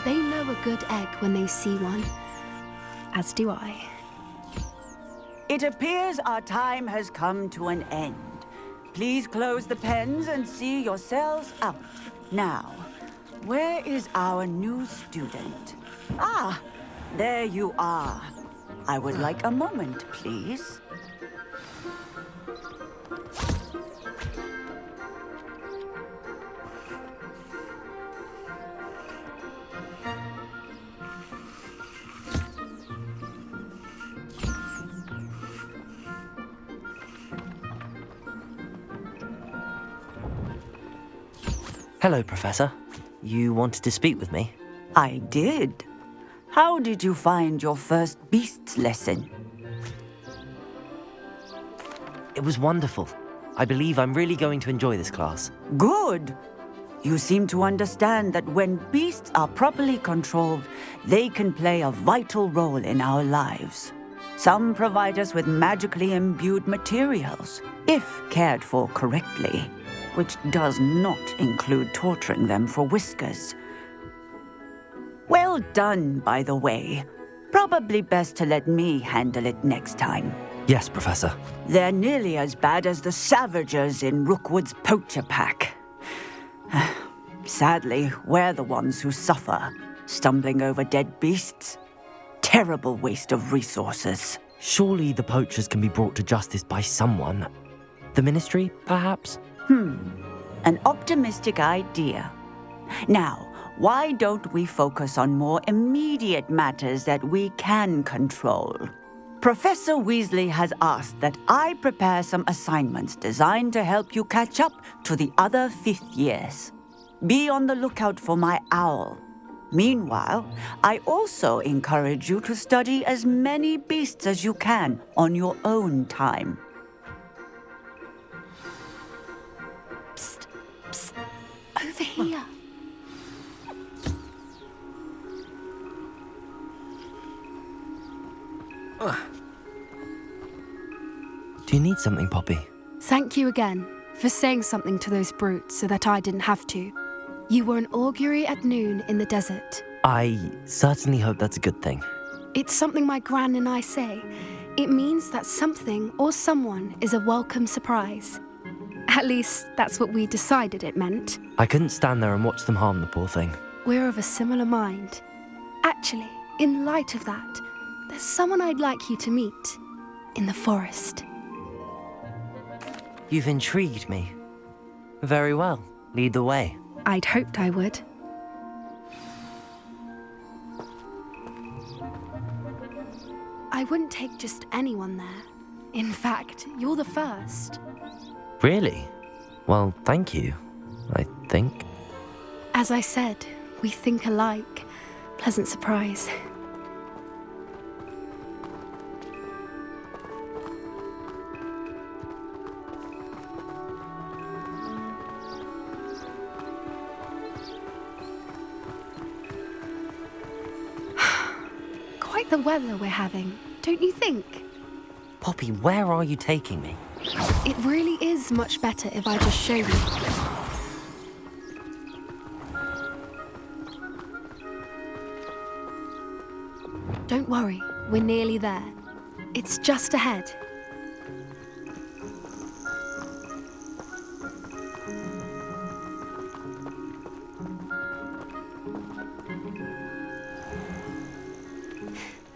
They know a good egg when they see one. As do I. It appears our time has come to an end. Please close the pens and see yourselves out. Now, where is our new student? Ah, there you are. I would like a moment, please. Hello, Professor. You wanted to speak with me? I did. How did you find your first beasts lesson? It was wonderful. I believe I'm really going to enjoy this class. Good. You seem to understand that when beasts are properly controlled, they can play a vital role in our lives. Some provide us with magically imbued materials, if cared for correctly, which does not include torturing them for whiskers. Well done, by the way. Probably best to let me handle it next time. Yes, Professor. They're nearly as bad as the Savagers in Rookwood's poacher pack. Sadly, we're the ones who suffer, stumbling over dead beasts. Terrible waste of resources. Surely the poachers can be brought to justice by someone. The Ministry, perhaps? An optimistic idea. Now, why don't we focus on more immediate matters that we can control? Professor Weasley has asked that I prepare some assignments designed to help you catch up to the other 5th years. Be on the lookout for my owl. Meanwhile, I also encourage you to study as many beasts as you can on your own time. Psst, psst, over here. Do you need something, Poppy? Thank you again for saying something to those brutes so that I didn't have to. You were an augury at noon in the desert. I certainly hope that's a good thing. It's something my gran and I say. It means that something or someone is a welcome surprise. At least, that's what we decided it meant. I couldn't stand there and watch them harm the poor thing. We're of a similar mind. Actually, in light of that, there's someone I'd like you to meet in the forest. You've intrigued me. Very well. Lead the way. I'd hoped I would. I wouldn't take just anyone there. In fact, you're the first. Really? Well, thank you, I think. As I said, we think alike. Pleasant surprise. Quite the weather we're having, don't you think? Poppy, where are you taking me? It really is much better if I just show you. Don't worry, we're nearly there. It's just ahead.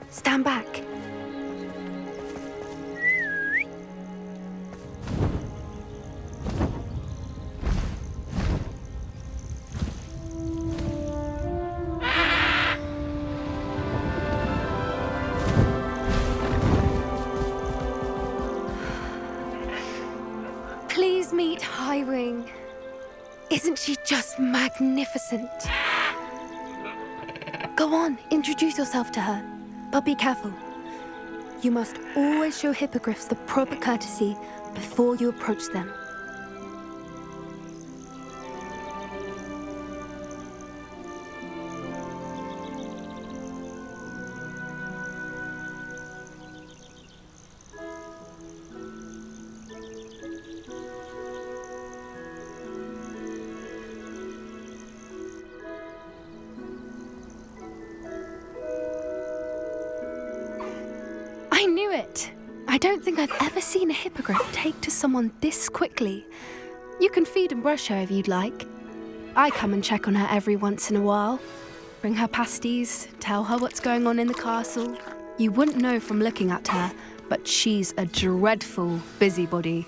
Stand back. Please meet Highwing. Isn't she just magnificent? Go on, introduce yourself to her. But be careful. You must always show hippogriffs the proper courtesy before you approach them. I knew it! I don't think I've ever seen a hippogriff take to someone this quickly. You can feed and brush her if you'd like. I come and check on her every once in a while. Bring her pasties, tell her what's going on in the castle. You wouldn't know from looking at her, but she's a dreadful busybody.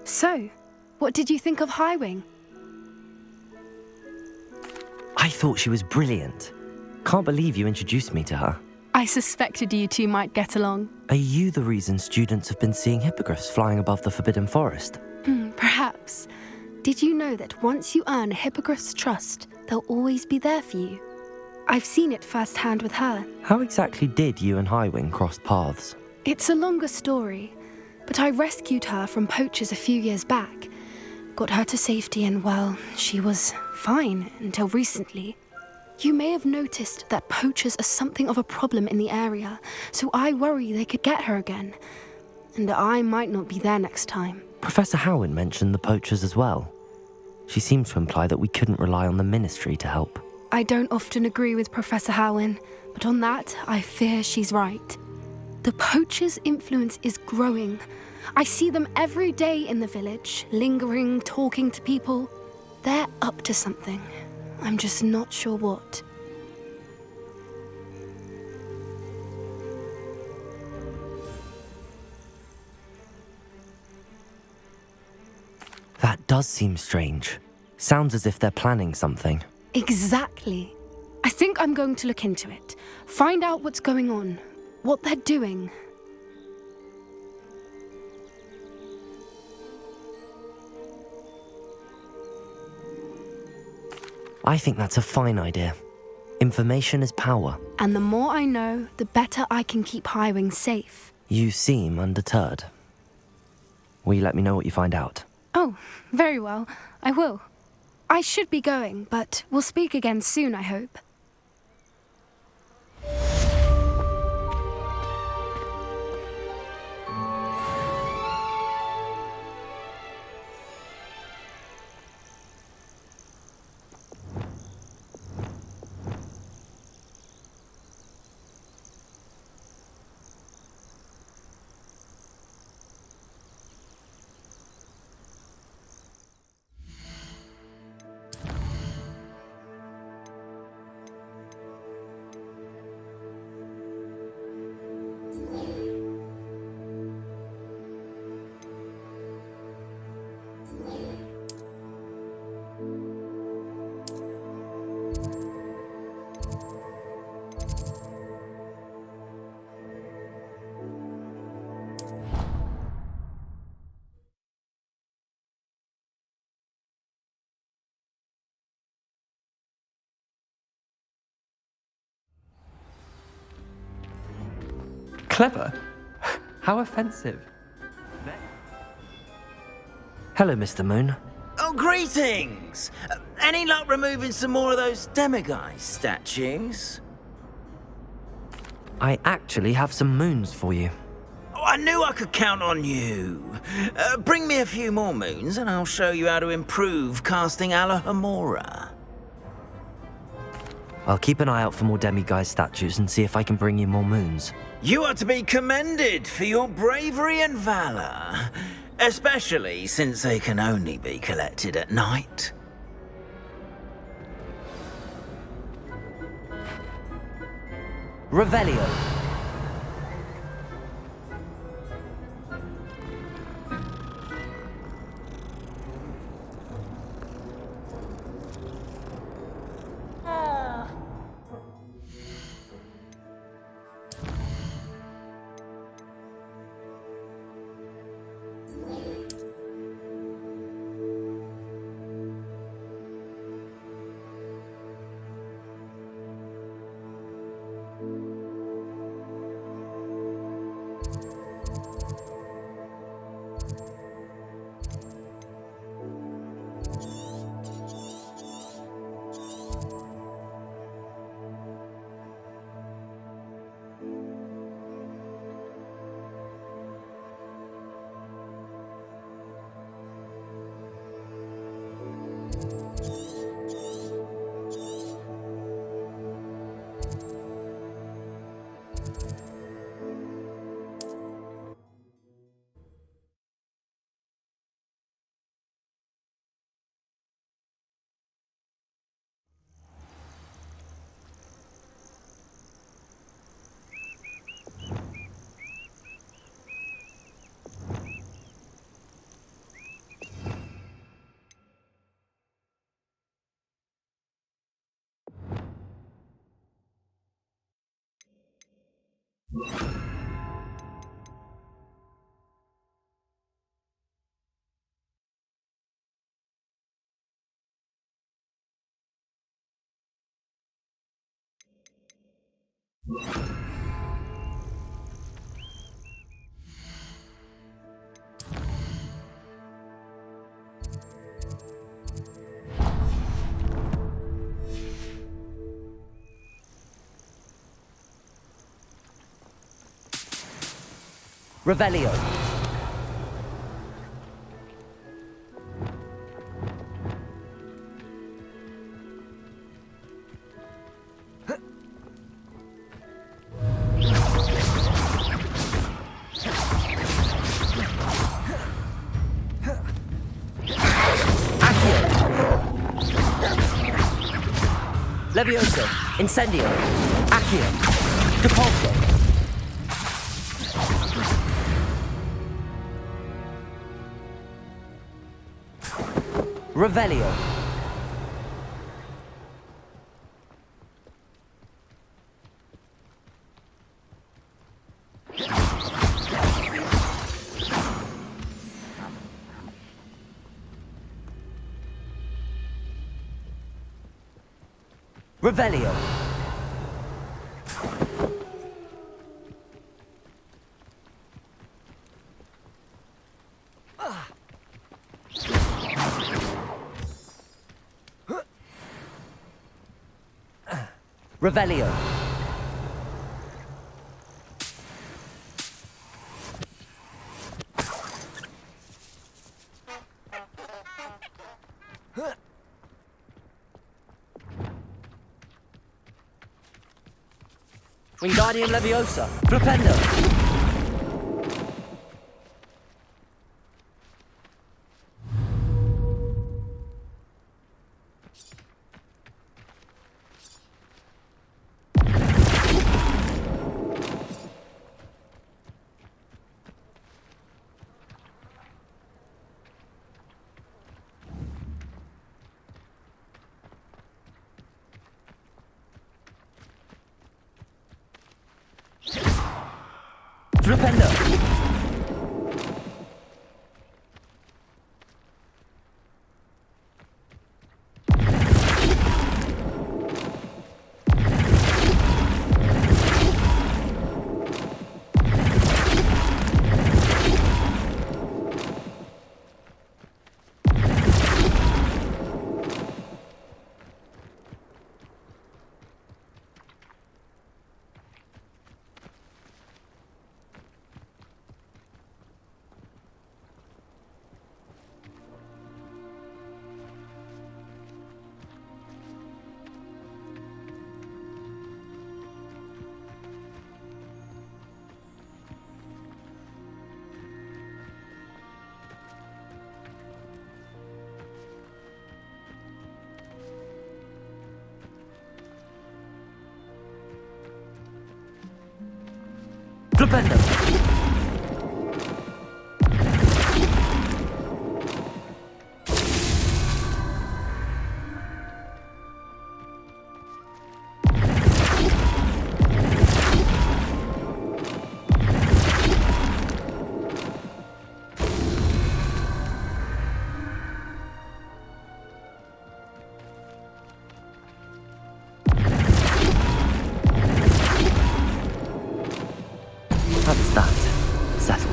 So, what did you think of Highwing? I thought she was brilliant. Can't believe you introduced me to her. I suspected you two might get along. Are you the reason students have been seeing hippogriffs flying above the Forbidden Forest? Perhaps. Did you know that once you earn a hippogriff's trust, they'll always be there for you? I've seen it firsthand with her. How exactly did you and Highwing cross paths? It's a longer story, but I rescued her from poachers a few years back. Got her to safety and, well, she was fine until recently. You may have noticed that poachers are something of a problem in the area, so I worry they could get her again. And I might not be there next time. Professor Howen mentioned the poachers as well. She seemed to imply that we couldn't rely on the ministry to help. I don't often agree with Professor Howen, but on that, I fear she's right. The poachers' influence is growing. I see them every day in the village, lingering, talking to people. They're up to something. I'm just not sure what. That does seem strange. Sounds as if they're planning something. Exactly. I think I'm going to look into it. Find out what's going on, what they're doing. I think that's a fine idea. Information is power. And the more I know, the better I can keep Highwing safe. You seem undeterred. Will you let me know what you find out? Oh, very well. I will. I should be going, but we'll speak again soon, I hope. Clever? How offensive. Hello, Mr. Moon. Oh, greetings! Any luck removing some more of those demiguise statues? I actually have some moons for you. Oh, I knew I could count on you. Bring me a few more moons and I'll show you how to improve casting Alohomora. I'll keep an eye out for more demiguise statues and see if I can bring you more moons. You are to be commended for your bravery and valor, especially since they can only be collected at night. Revelio. Revelio. Levioso, Incendio, Accio, Depulso. Revelio. Revelio. Revelio. Wingardium Leviosa. Flipendo. Flipendo. Flipendo. That's that. Settled.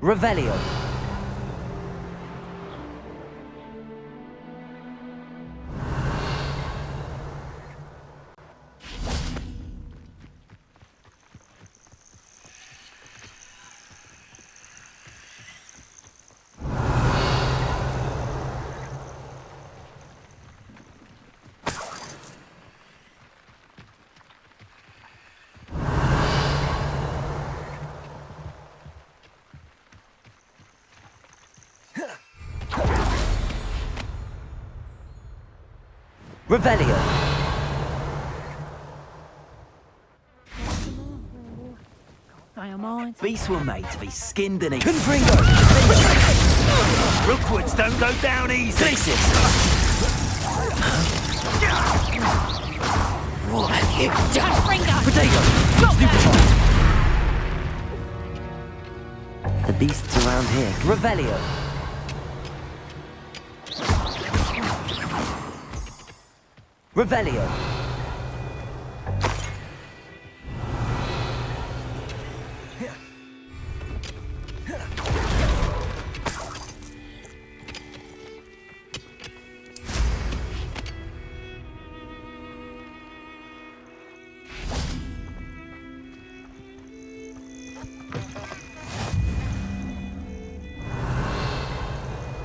Revelio. Revelio. Beasts were made to be skinned and eaten. Confringo. Rookwoods don't go down easy. Places. What have you done, Fringo? Potato. Stupefy. The beasts around here. Revelio. Revelio.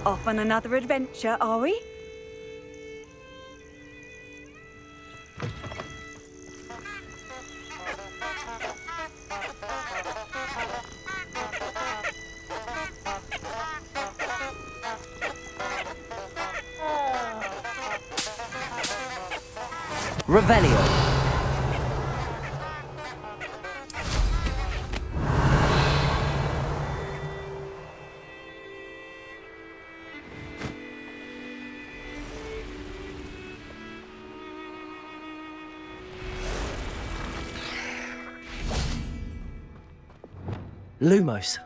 Off on another adventure, are we? Revelio. Lumos.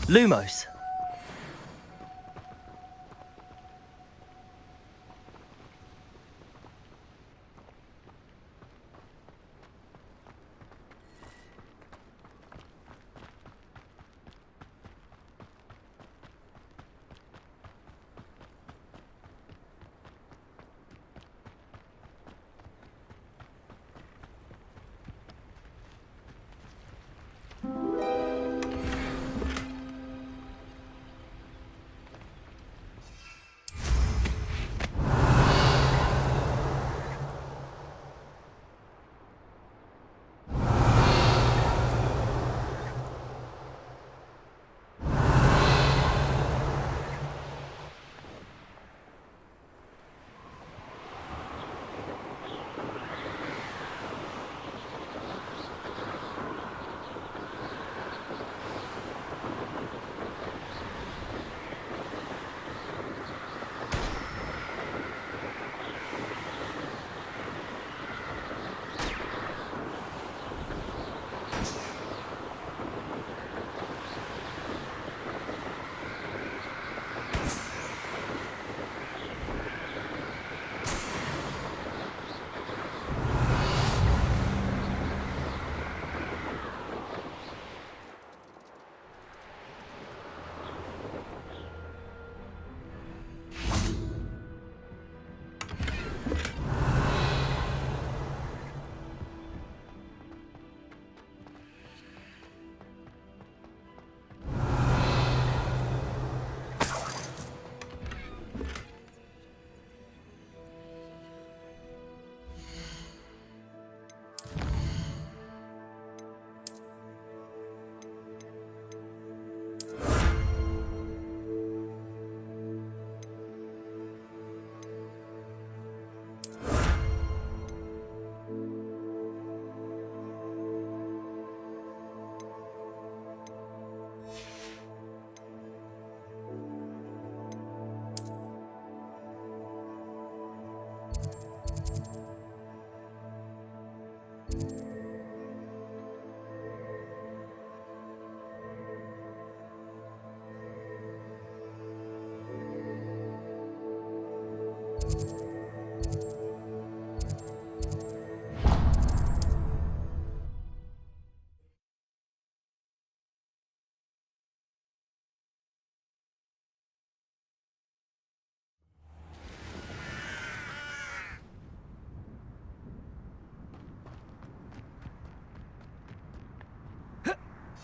Lumos.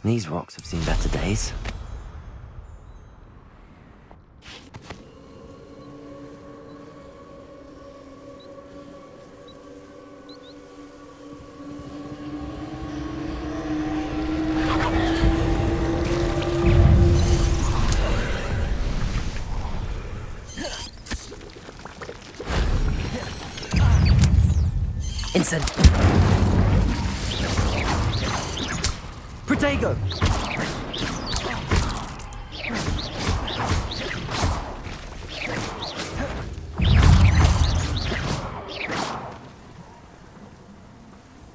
These rocks have seen better days. Instant. Protego!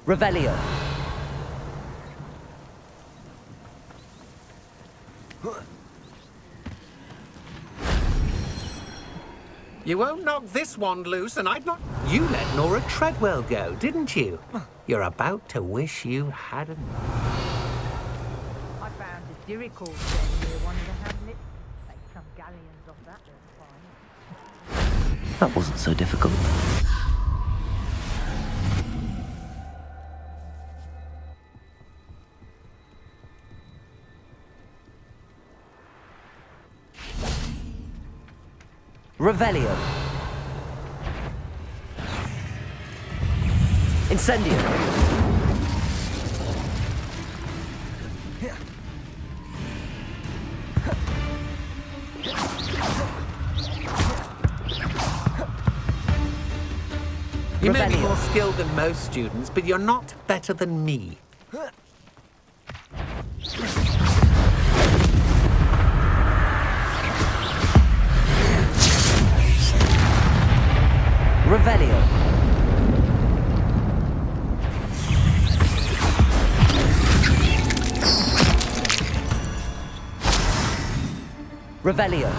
Revelio. You won't knock this wand loose, and I'd not... You let Nora Treadwell go, didn't you? You're about to wish you hadn't. I found a Dirical thing near one of the hamlets. Take some galleons off that little fine. That wasn't so difficult. Revelio. Incendio. You may be more skilled than most students, but you're not better than me. Revelio. Revelio.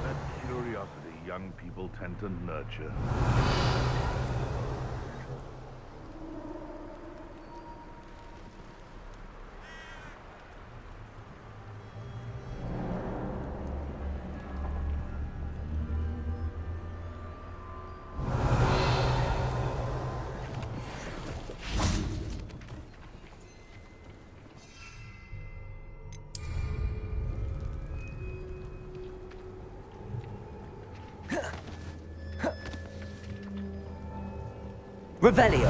That curiosity young people tend to nurture. Revelio.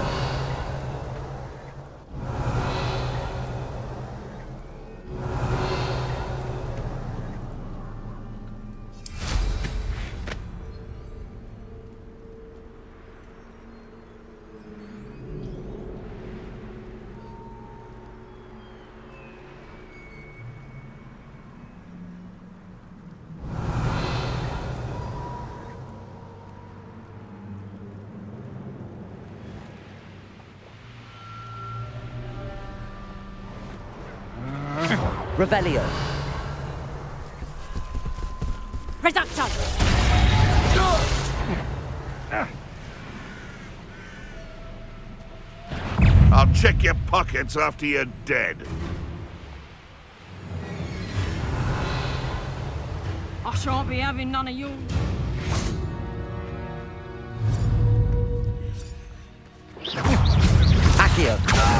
Revelio. Reducto! I'll check your pockets after you're dead. I shan't be having none of you. Accio.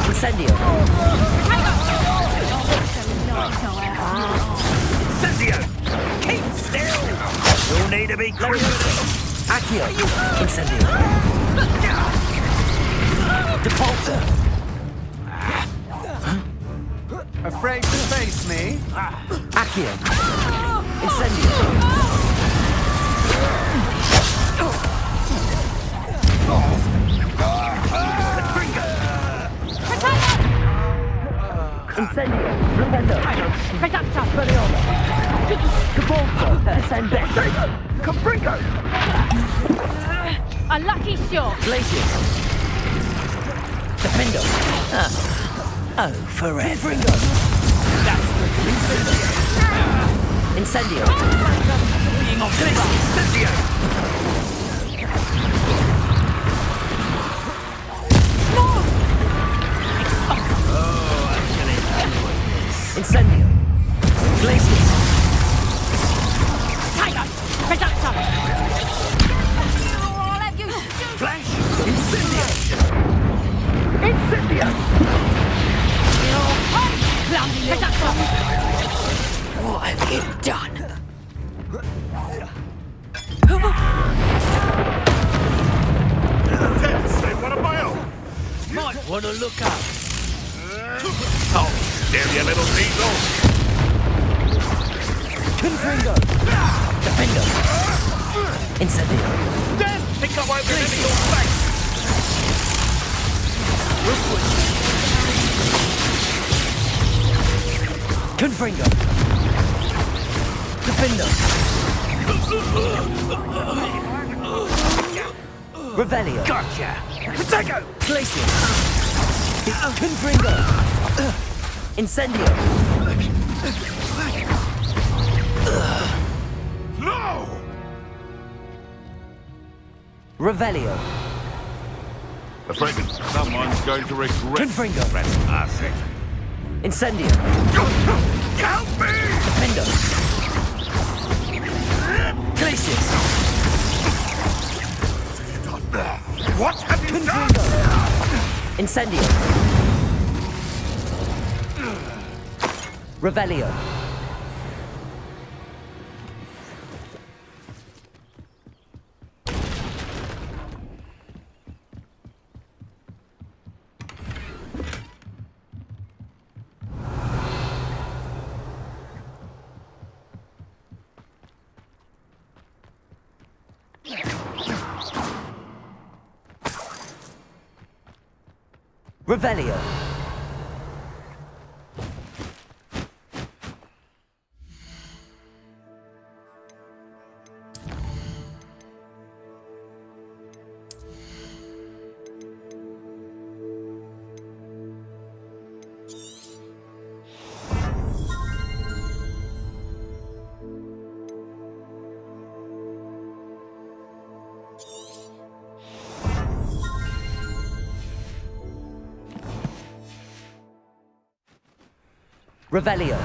Incendio. Incendio! Keep still! You'll need to be quick. Accio. Incendio. Depulsor. Afraid to face me? Accio. Incendio. Incendio. Protendo. Reducto! Spelliona. Depulsor. Descendente. Capringo! A lucky shot! Glacius. Defendo. Oh, forever. That's the Incendio. Incendio! Incendio. Glacius. Tiger! Reducto! I'll have you Flash! Incendio! it done. Say what a mile! Might want to look up. Oh, damn you little diesel! Confringo! Defender! Incendio! Dan, pick up over into your face! Confringo! Defender! Revelio! Gotcha! Protego! Glacier! Confringo! Incendio! No! Revelio! Afraid someone's going to regret Confringo! trespassing. Incendio! Help me! Defender! Glacius! What have you done? Incendio! Revelio! Revelio! Revelio!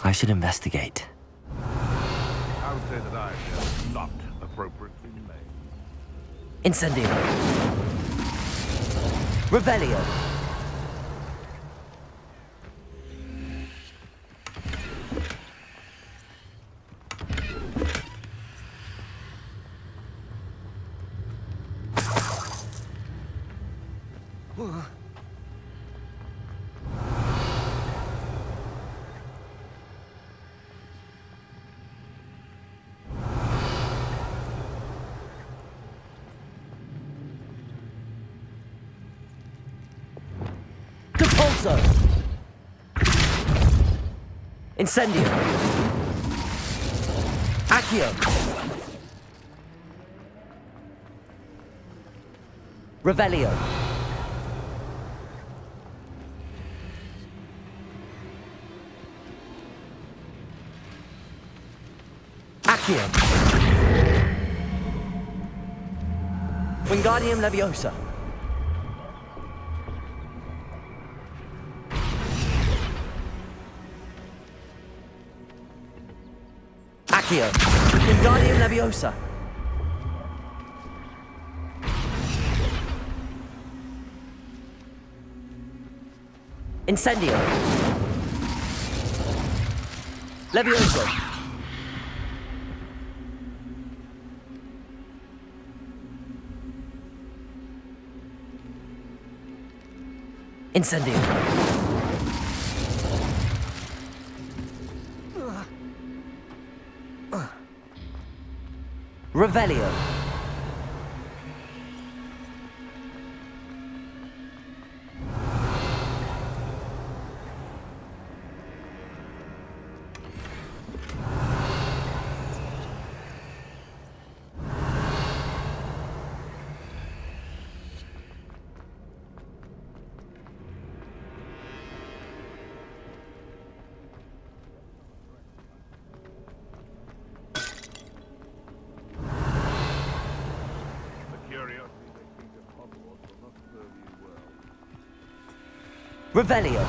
I should investigate. I would say that I am not appropriately made. Incendio! Revelio! Compulso! Incendio! Accio! Revelio! Accio! Wingardium Leviosa! Accio! Wingardium Leviosa! Incendio! Levioso! Incendio! Revelio! Revelio.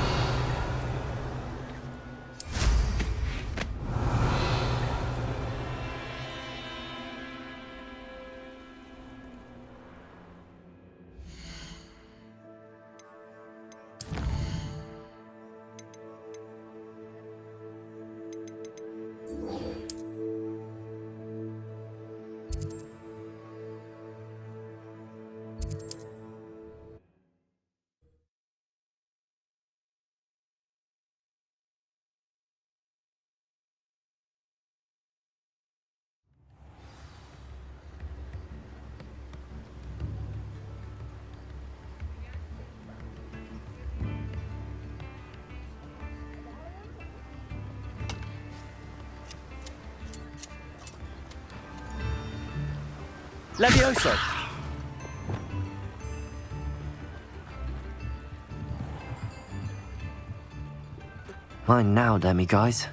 Levioso. Mine now, demiguise.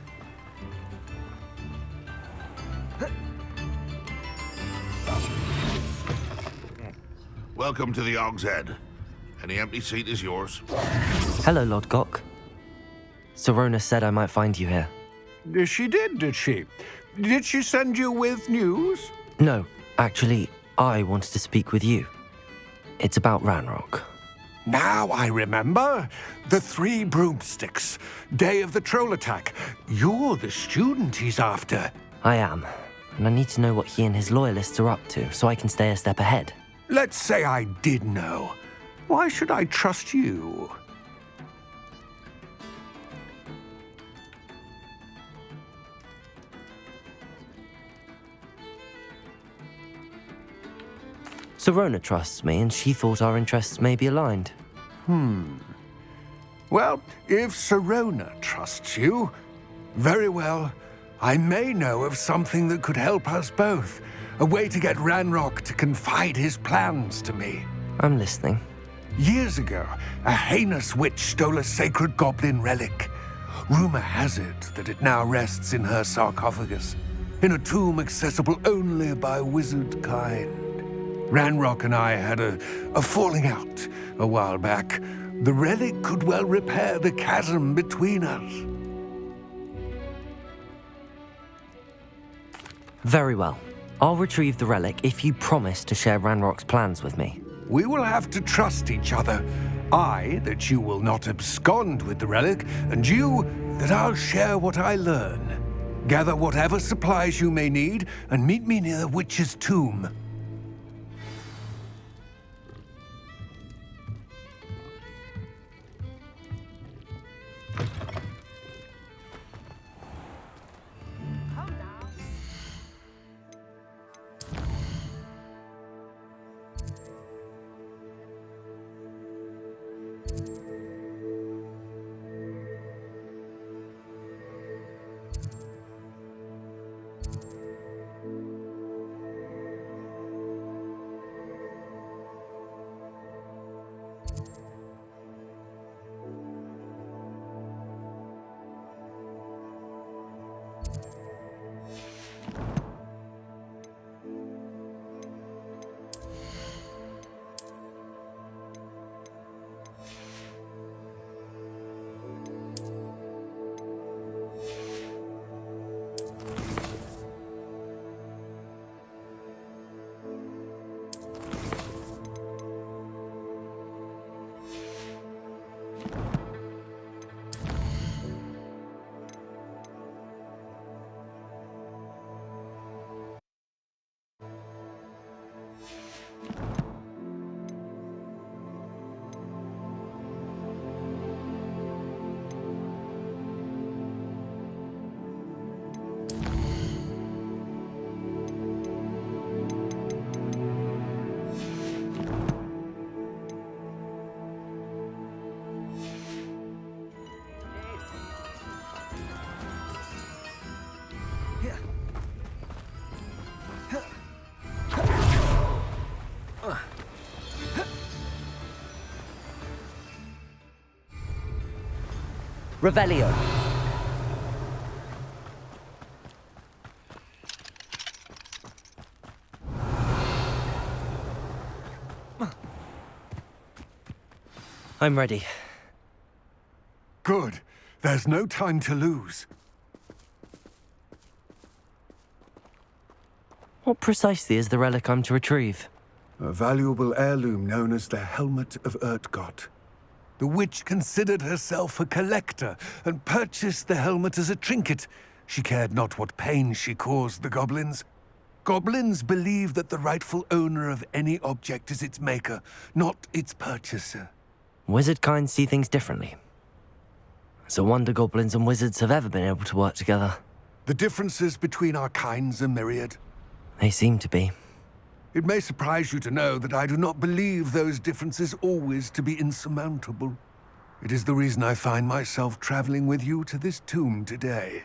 Welcome to the Og's Head. Any empty seat is yours. Hello, Lord Gok. Sorona said I might find you here. She did she? Did she send you with news? No, actually, I wanted to speak with you. It's about Ranrock. Now I remember. The 3 broomsticks. Day of the troll attack. You're the student he's after. I am, and I need to know what he and his loyalists are up to so I can stay a step ahead. Let's say I did know. Why should I trust you? Sorona trusts me, and she thought our interests may be aligned. Well, if Sorona trusts you, very well. I may know of something that could help us both. A way to get Ranrock to confide his plans to me. I'm listening. Years ago, a heinous witch stole a sacred goblin relic. Rumor has it that it now rests in her sarcophagus, in a tomb accessible only by wizard kind. Ranrock and I had a falling out a while back. The relic could well repair the chasm between us. Very well. I'll retrieve the relic if you promise to share Ranrock's plans with me. We will have to trust each other. I, that you will not abscond with the relic, and you, that I'll share what I learn. Gather whatever supplies you may need, and meet me near the witch's tomb. Revelio. I'm ready. Good. There's no time to lose. What precisely is the relic I'm to retrieve? A valuable heirloom known as the Helmet of Urtgott. The witch considered herself a collector and purchased the helmet as a trinket. She cared not what pain she caused the goblins. Goblins believe that the rightful owner of any object is its maker, not its purchaser. Wizard kind see things differently. It's a wonder goblins and wizards have ever been able to work together. The differences between our kinds are myriad. They seem to be. It may surprise you to know that I do not believe those differences always to be insurmountable. It is the reason I find myself traveling with you to this tomb today.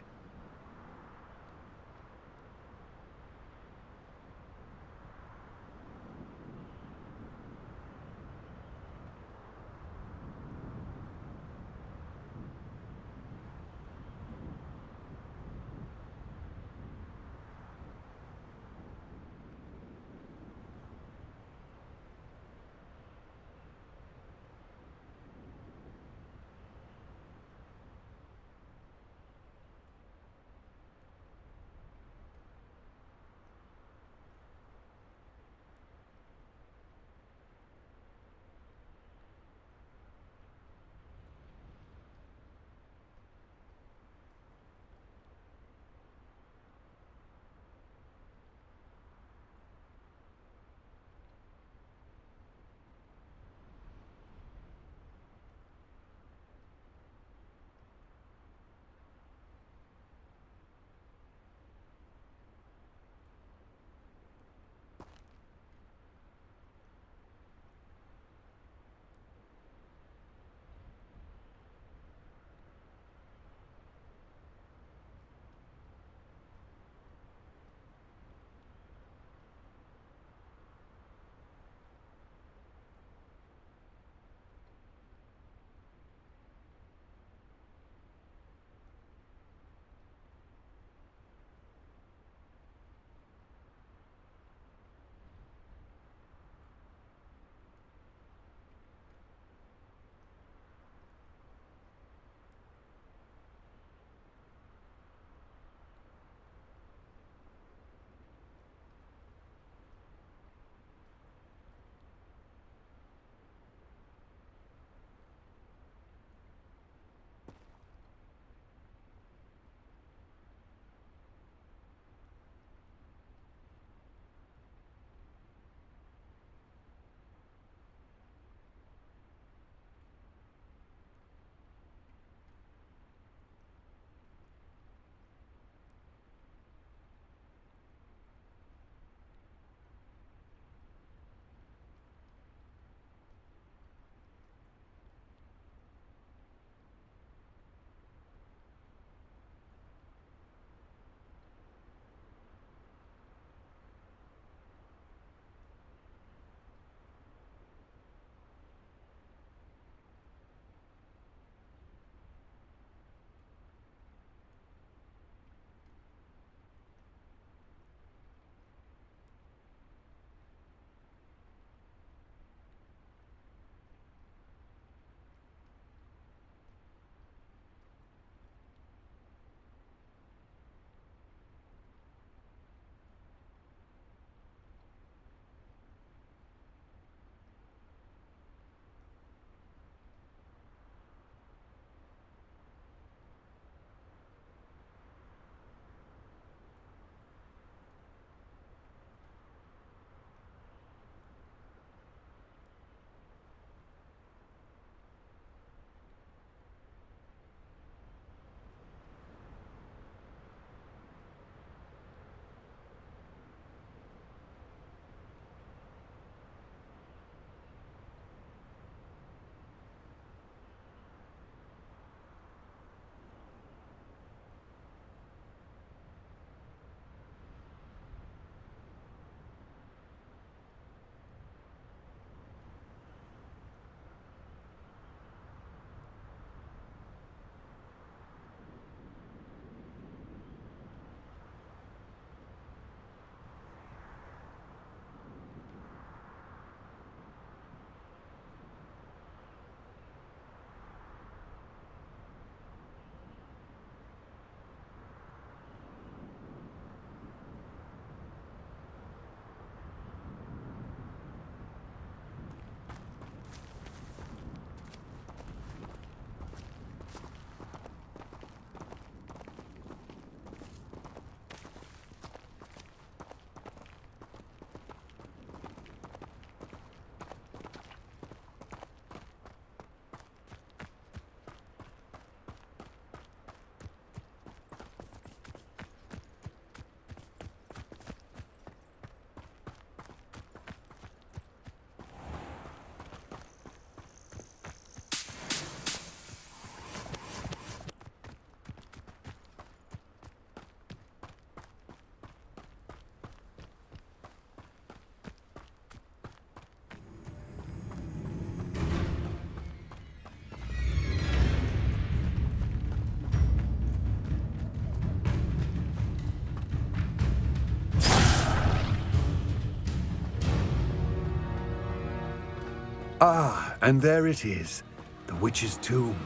Ah, and there it is. The witch's tomb.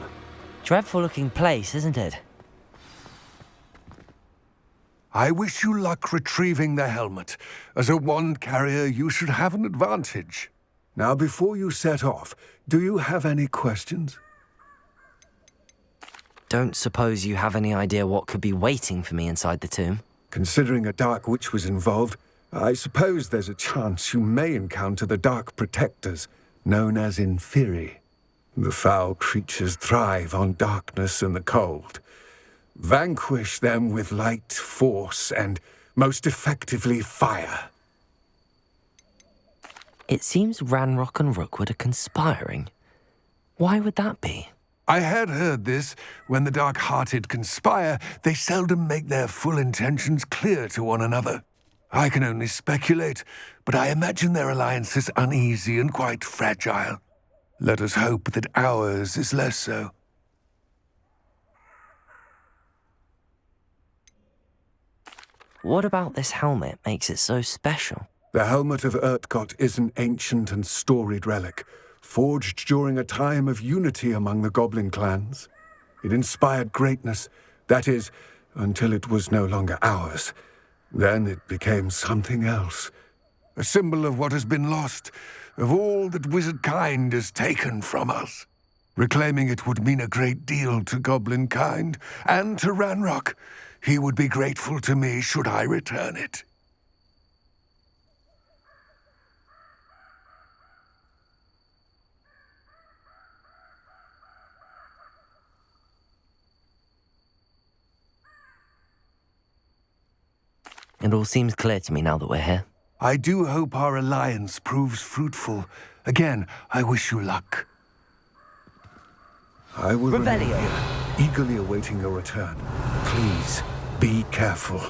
Dreadful-looking place, isn't it? I wish you luck retrieving the helmet. As a wand carrier, you should have an advantage. Now, before you set off, do you have any questions? Don't suppose you have any idea what could be waiting for me inside the tomb? Considering a dark witch was involved, I suppose there's a chance you may encounter the Dark Protectors, known as Inferi. The foul creatures thrive on darkness and the cold. Vanquish them with light, force, and, most effectively, fire. It seems Ranrock and Rookwood are conspiring. Why would that be? I had heard this. When the dark-hearted conspire, they seldom make their full intentions clear to one another. I can only speculate, but I imagine their alliance is uneasy and quite fragile. Let us hope that ours is less so. What about this helmet makes it so special? The helmet of Urtkot is an ancient and storied relic, forged during a time of unity among the goblin clans. It inspired greatness, that is, until it was no longer ours. Then it became something else. A symbol of what has been lost, of all that wizard kind has taken from us. Reclaiming it would mean a great deal to goblin kind, and to Ranrock. He would be grateful to me should I return it. It all seems clear to me now that we're here. I do hope our alliance proves fruitful. Again, I wish you luck. I will remain here, eagerly awaiting your return. Please, be careful.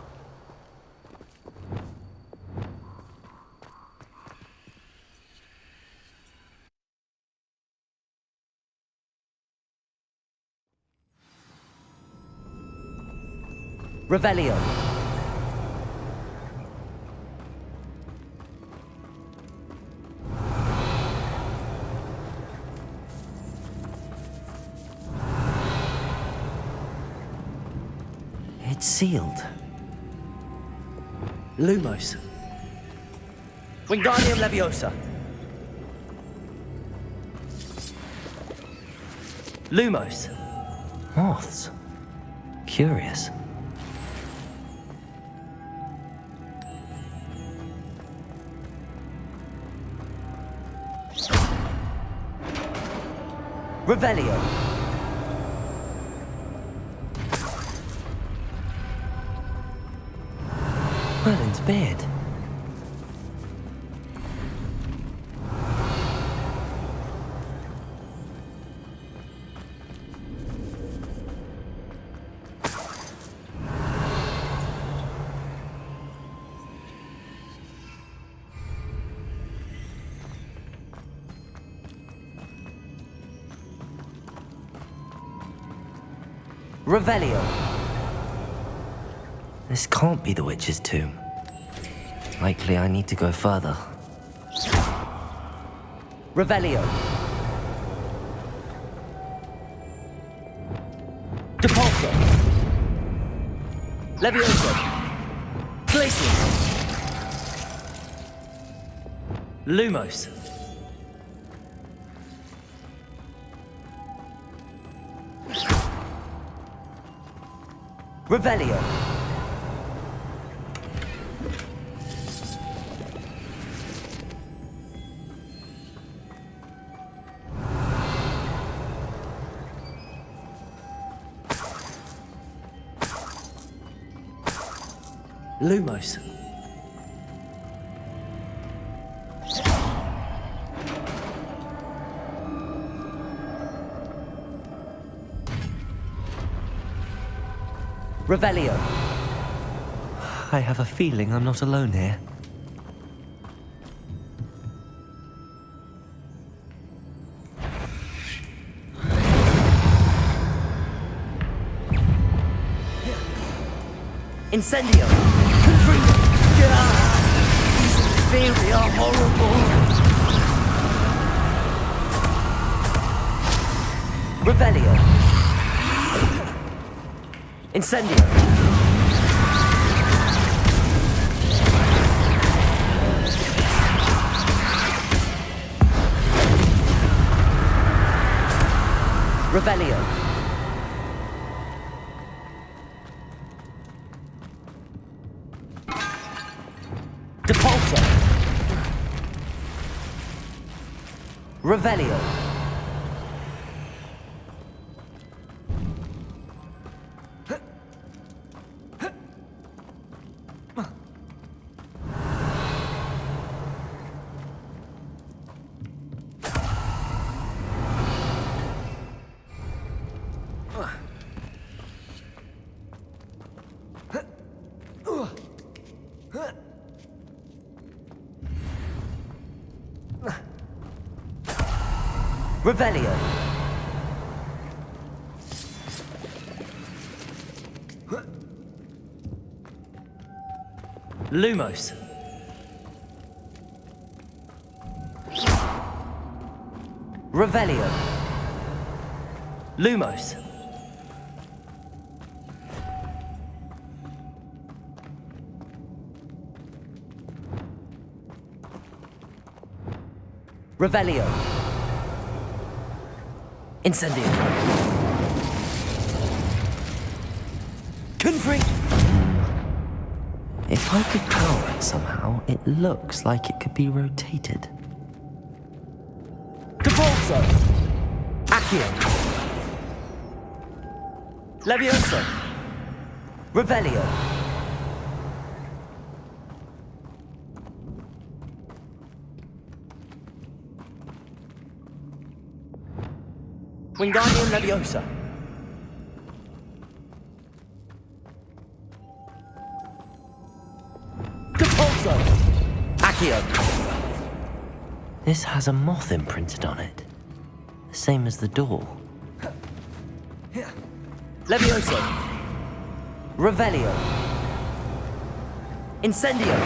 Revelio. It's sealed. Lumos. Wingardium Leviosa. Lumos. Moths. Curious. Revelio. Merlin's beard. Revelio. This can't be the witch's tomb. Likely I need to go further. Revelio. Depulso. Levioso. Glacius. Lumos. Revelio. Lumos. Revelio. I have a feeling I'm not alone here. Incendio! These inferi are horrible! Revelio. Incendio. Revelio. Depulso. Revelio. Revelio. Lumos. Revelio. Lumos. Revelio. Incendio. Confring. If I could power it somehow, it looks like it could be rotated. Depulso. Accio. Levioso. Revelio. Wingardium Leviosa. Depulso. Accio. This has a moth imprinted on it. The same as the door. Levioso. Revelio. Incendio.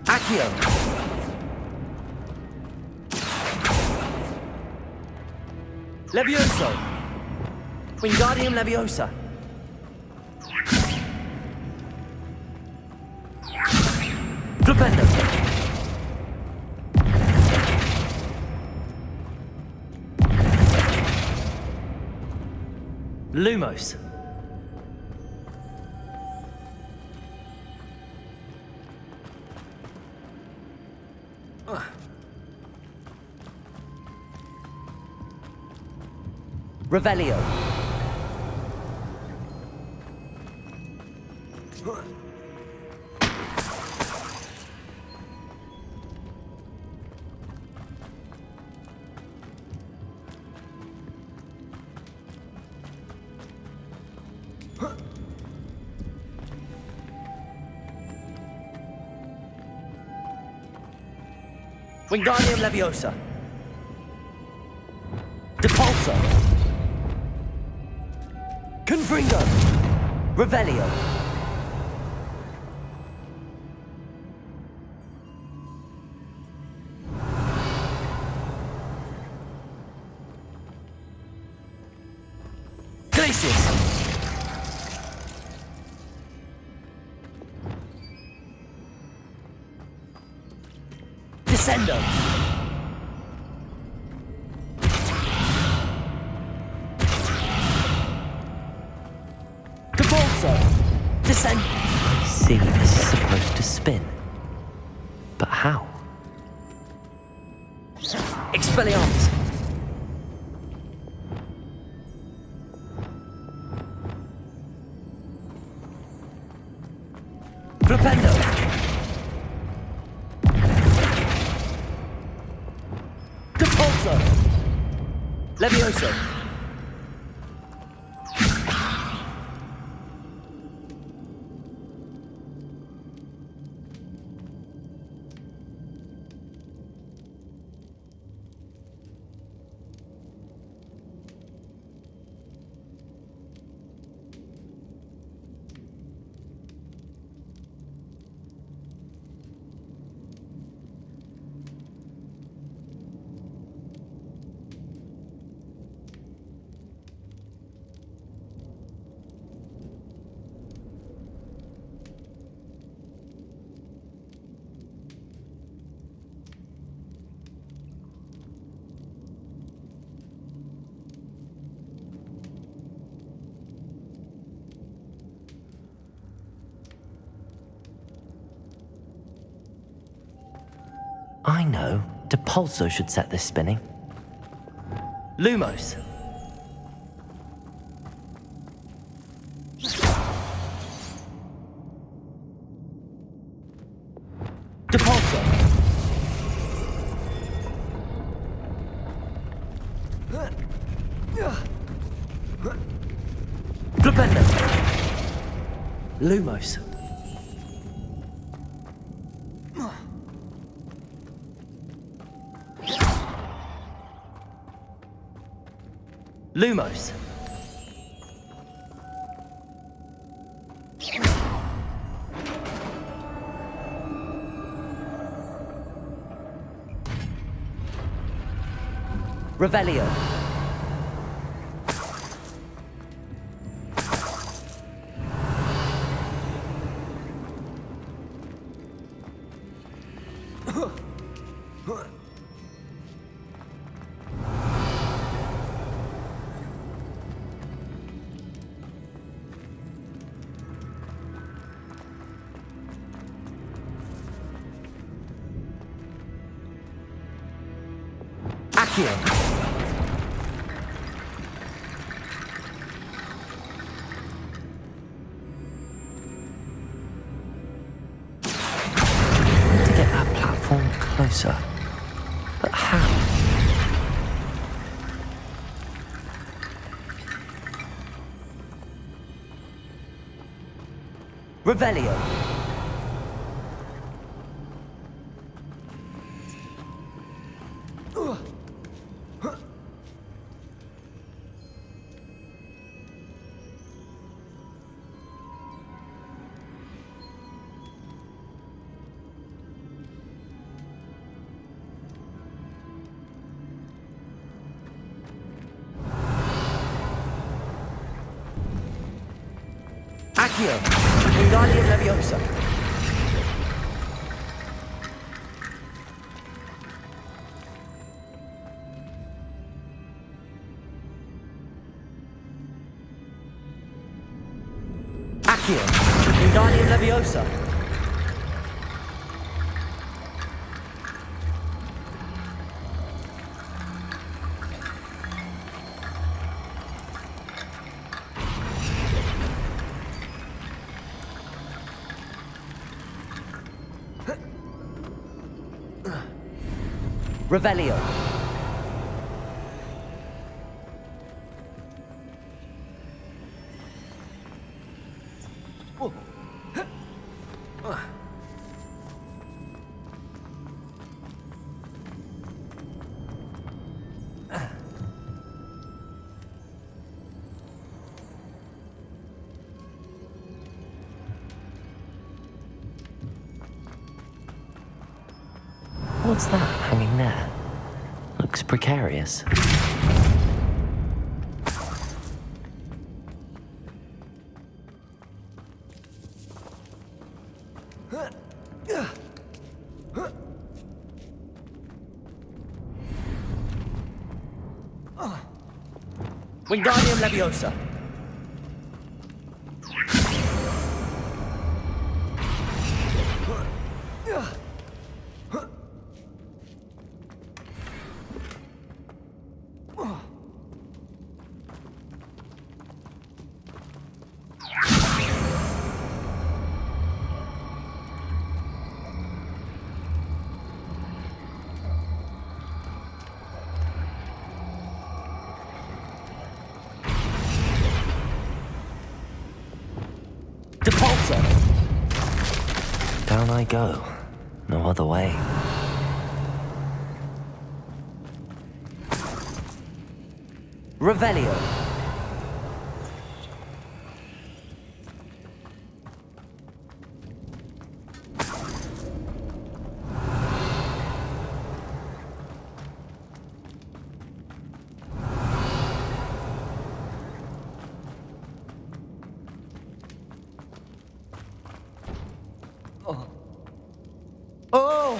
Accio. Levioso. Wingardium Leviosa. Flipendo. Lumos. Revelio. Wingardium Leviosa. Depulso. Confringo. Revelio. Glacius. Descendo. Descend. I see, this is supposed to spin. But how? Expelliarmus. Flipendo. Depulso. Levioso. know. Depulso should set this spinning. Lumos. Depulso. Flipendo. Lumos. Lumos. Revelio. Accio. To get that platform closer. But how? Revelio. Accio. Wingardium Leviosa. Accio. Wingardium Leviosa. Revelio. What's that hanging there? Looks precarious. Wingardium Leviosa. Depulso. Down I go. No other way. Revelio. Oh!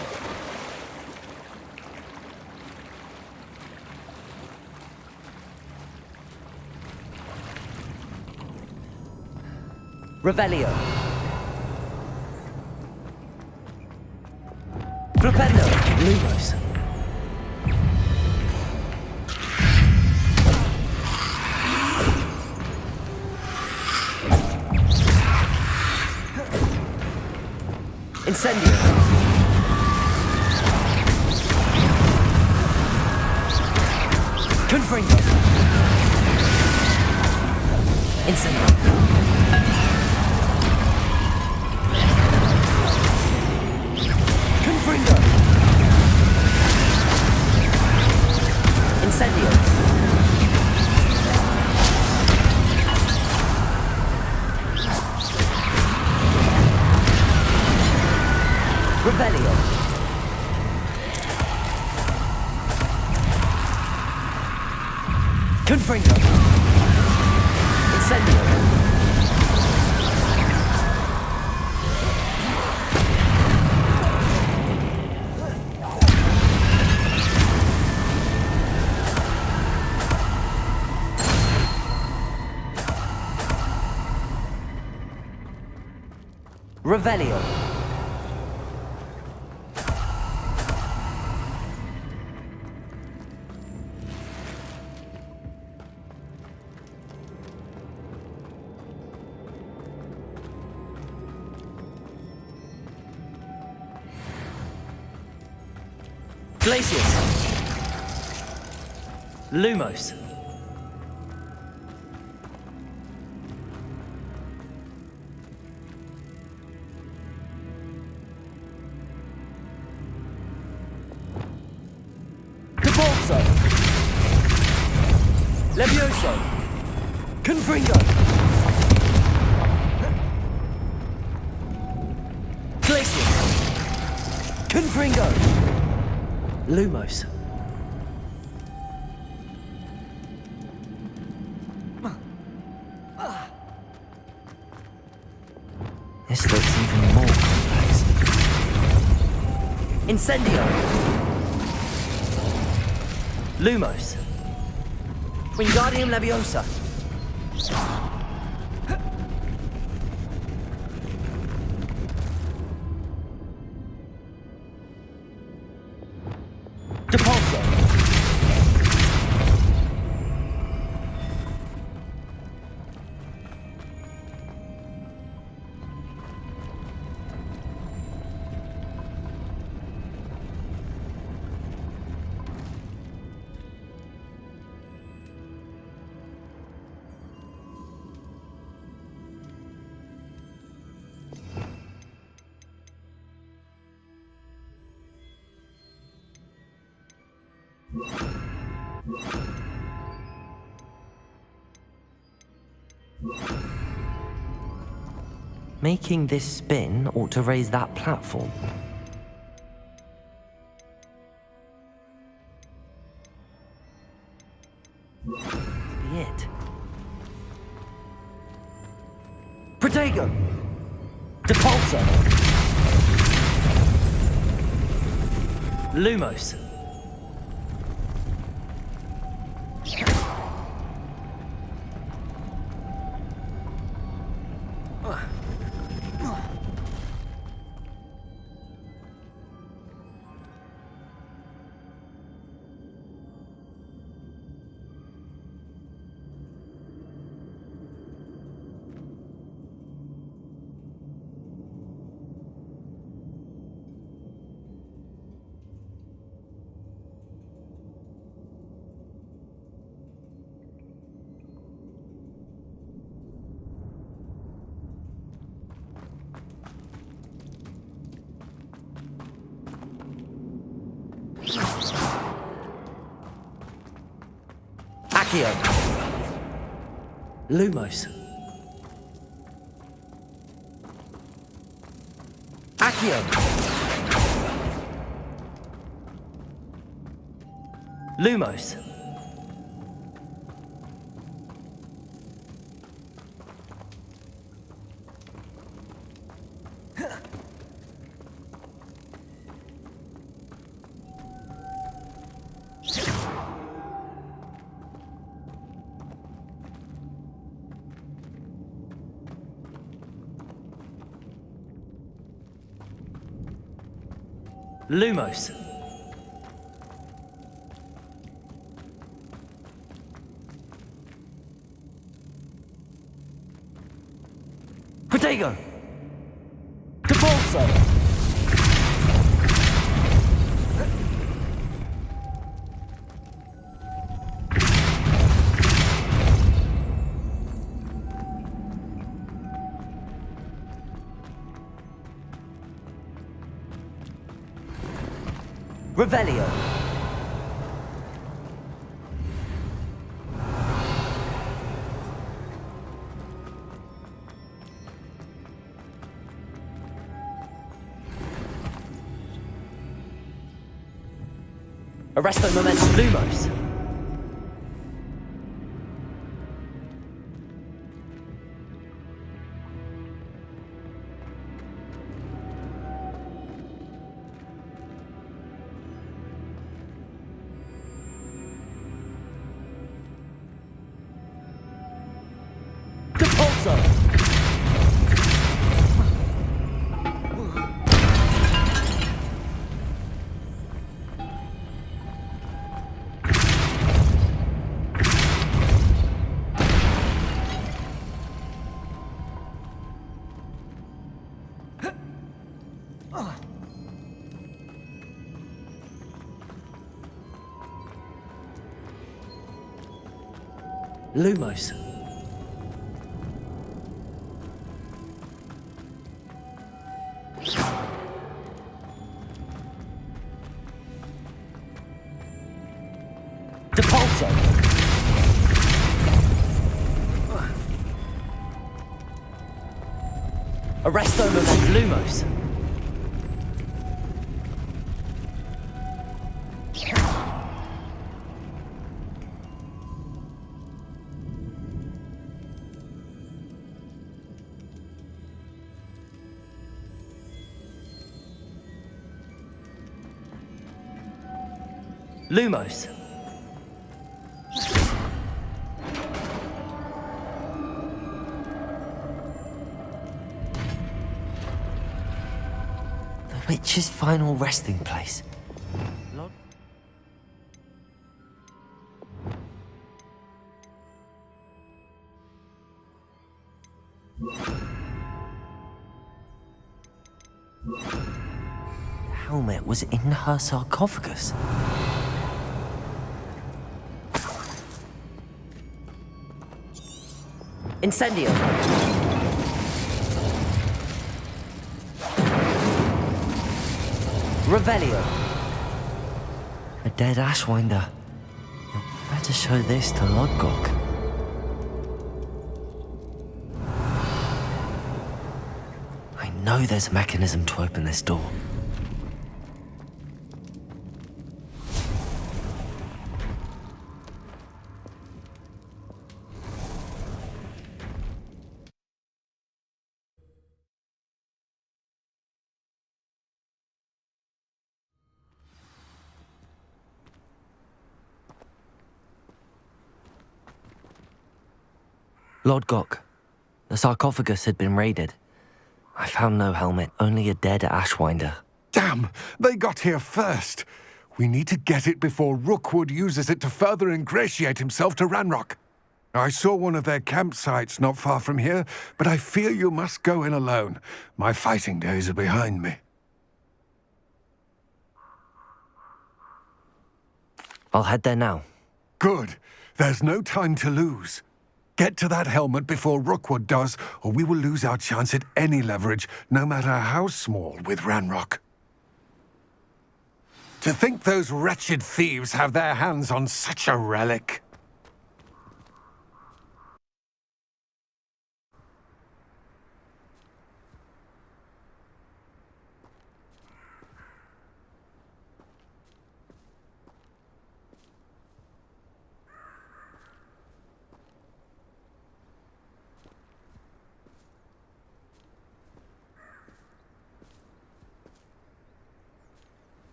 Revelio. Flipendo. Lumos. Incendio. Confringo. Incendio. Confringo. Incendio. Rebellion. Confringo. Incendio. Revelio. Glacius. Lumos. Debolso. Levioso. Confringo. Glacius. Confringo. Lumos. This looks even more complex. Incendio. Lumos. Wingardium Leviosa. Depulso. Making this spin ought to raise that platform. Be it. Protego! Depulso! Lumos! Accio. Lumos. Accio. Lumos. Lumos. Protego! Depulso! Revelio. Arresto momentum lumos. Depulso. Lumos. Depulso. Arresto momentum lumos. Lumos. The witch's final resting place. The helmet was in her sarcophagus. Incendio. Revelio. A dead Ashwinder. You'll better show this to Lodgok. I know there's a mechanism to open this door. Lodgok, the sarcophagus had been raided. I found no helmet, only a dead Ashwinder. Damn! They got here first. We need to get it before Rookwood uses it to further ingratiate himself to Ranrock. I saw one of their campsites not far from here, but I fear you must go in alone. My fighting days are behind me. I'll head there now. Good. There's no time to lose. Get to that helmet before Rookwood does, or we will lose our chance at any leverage, no matter how small, with Ranrock. To think those wretched thieves have their hands on such a relic.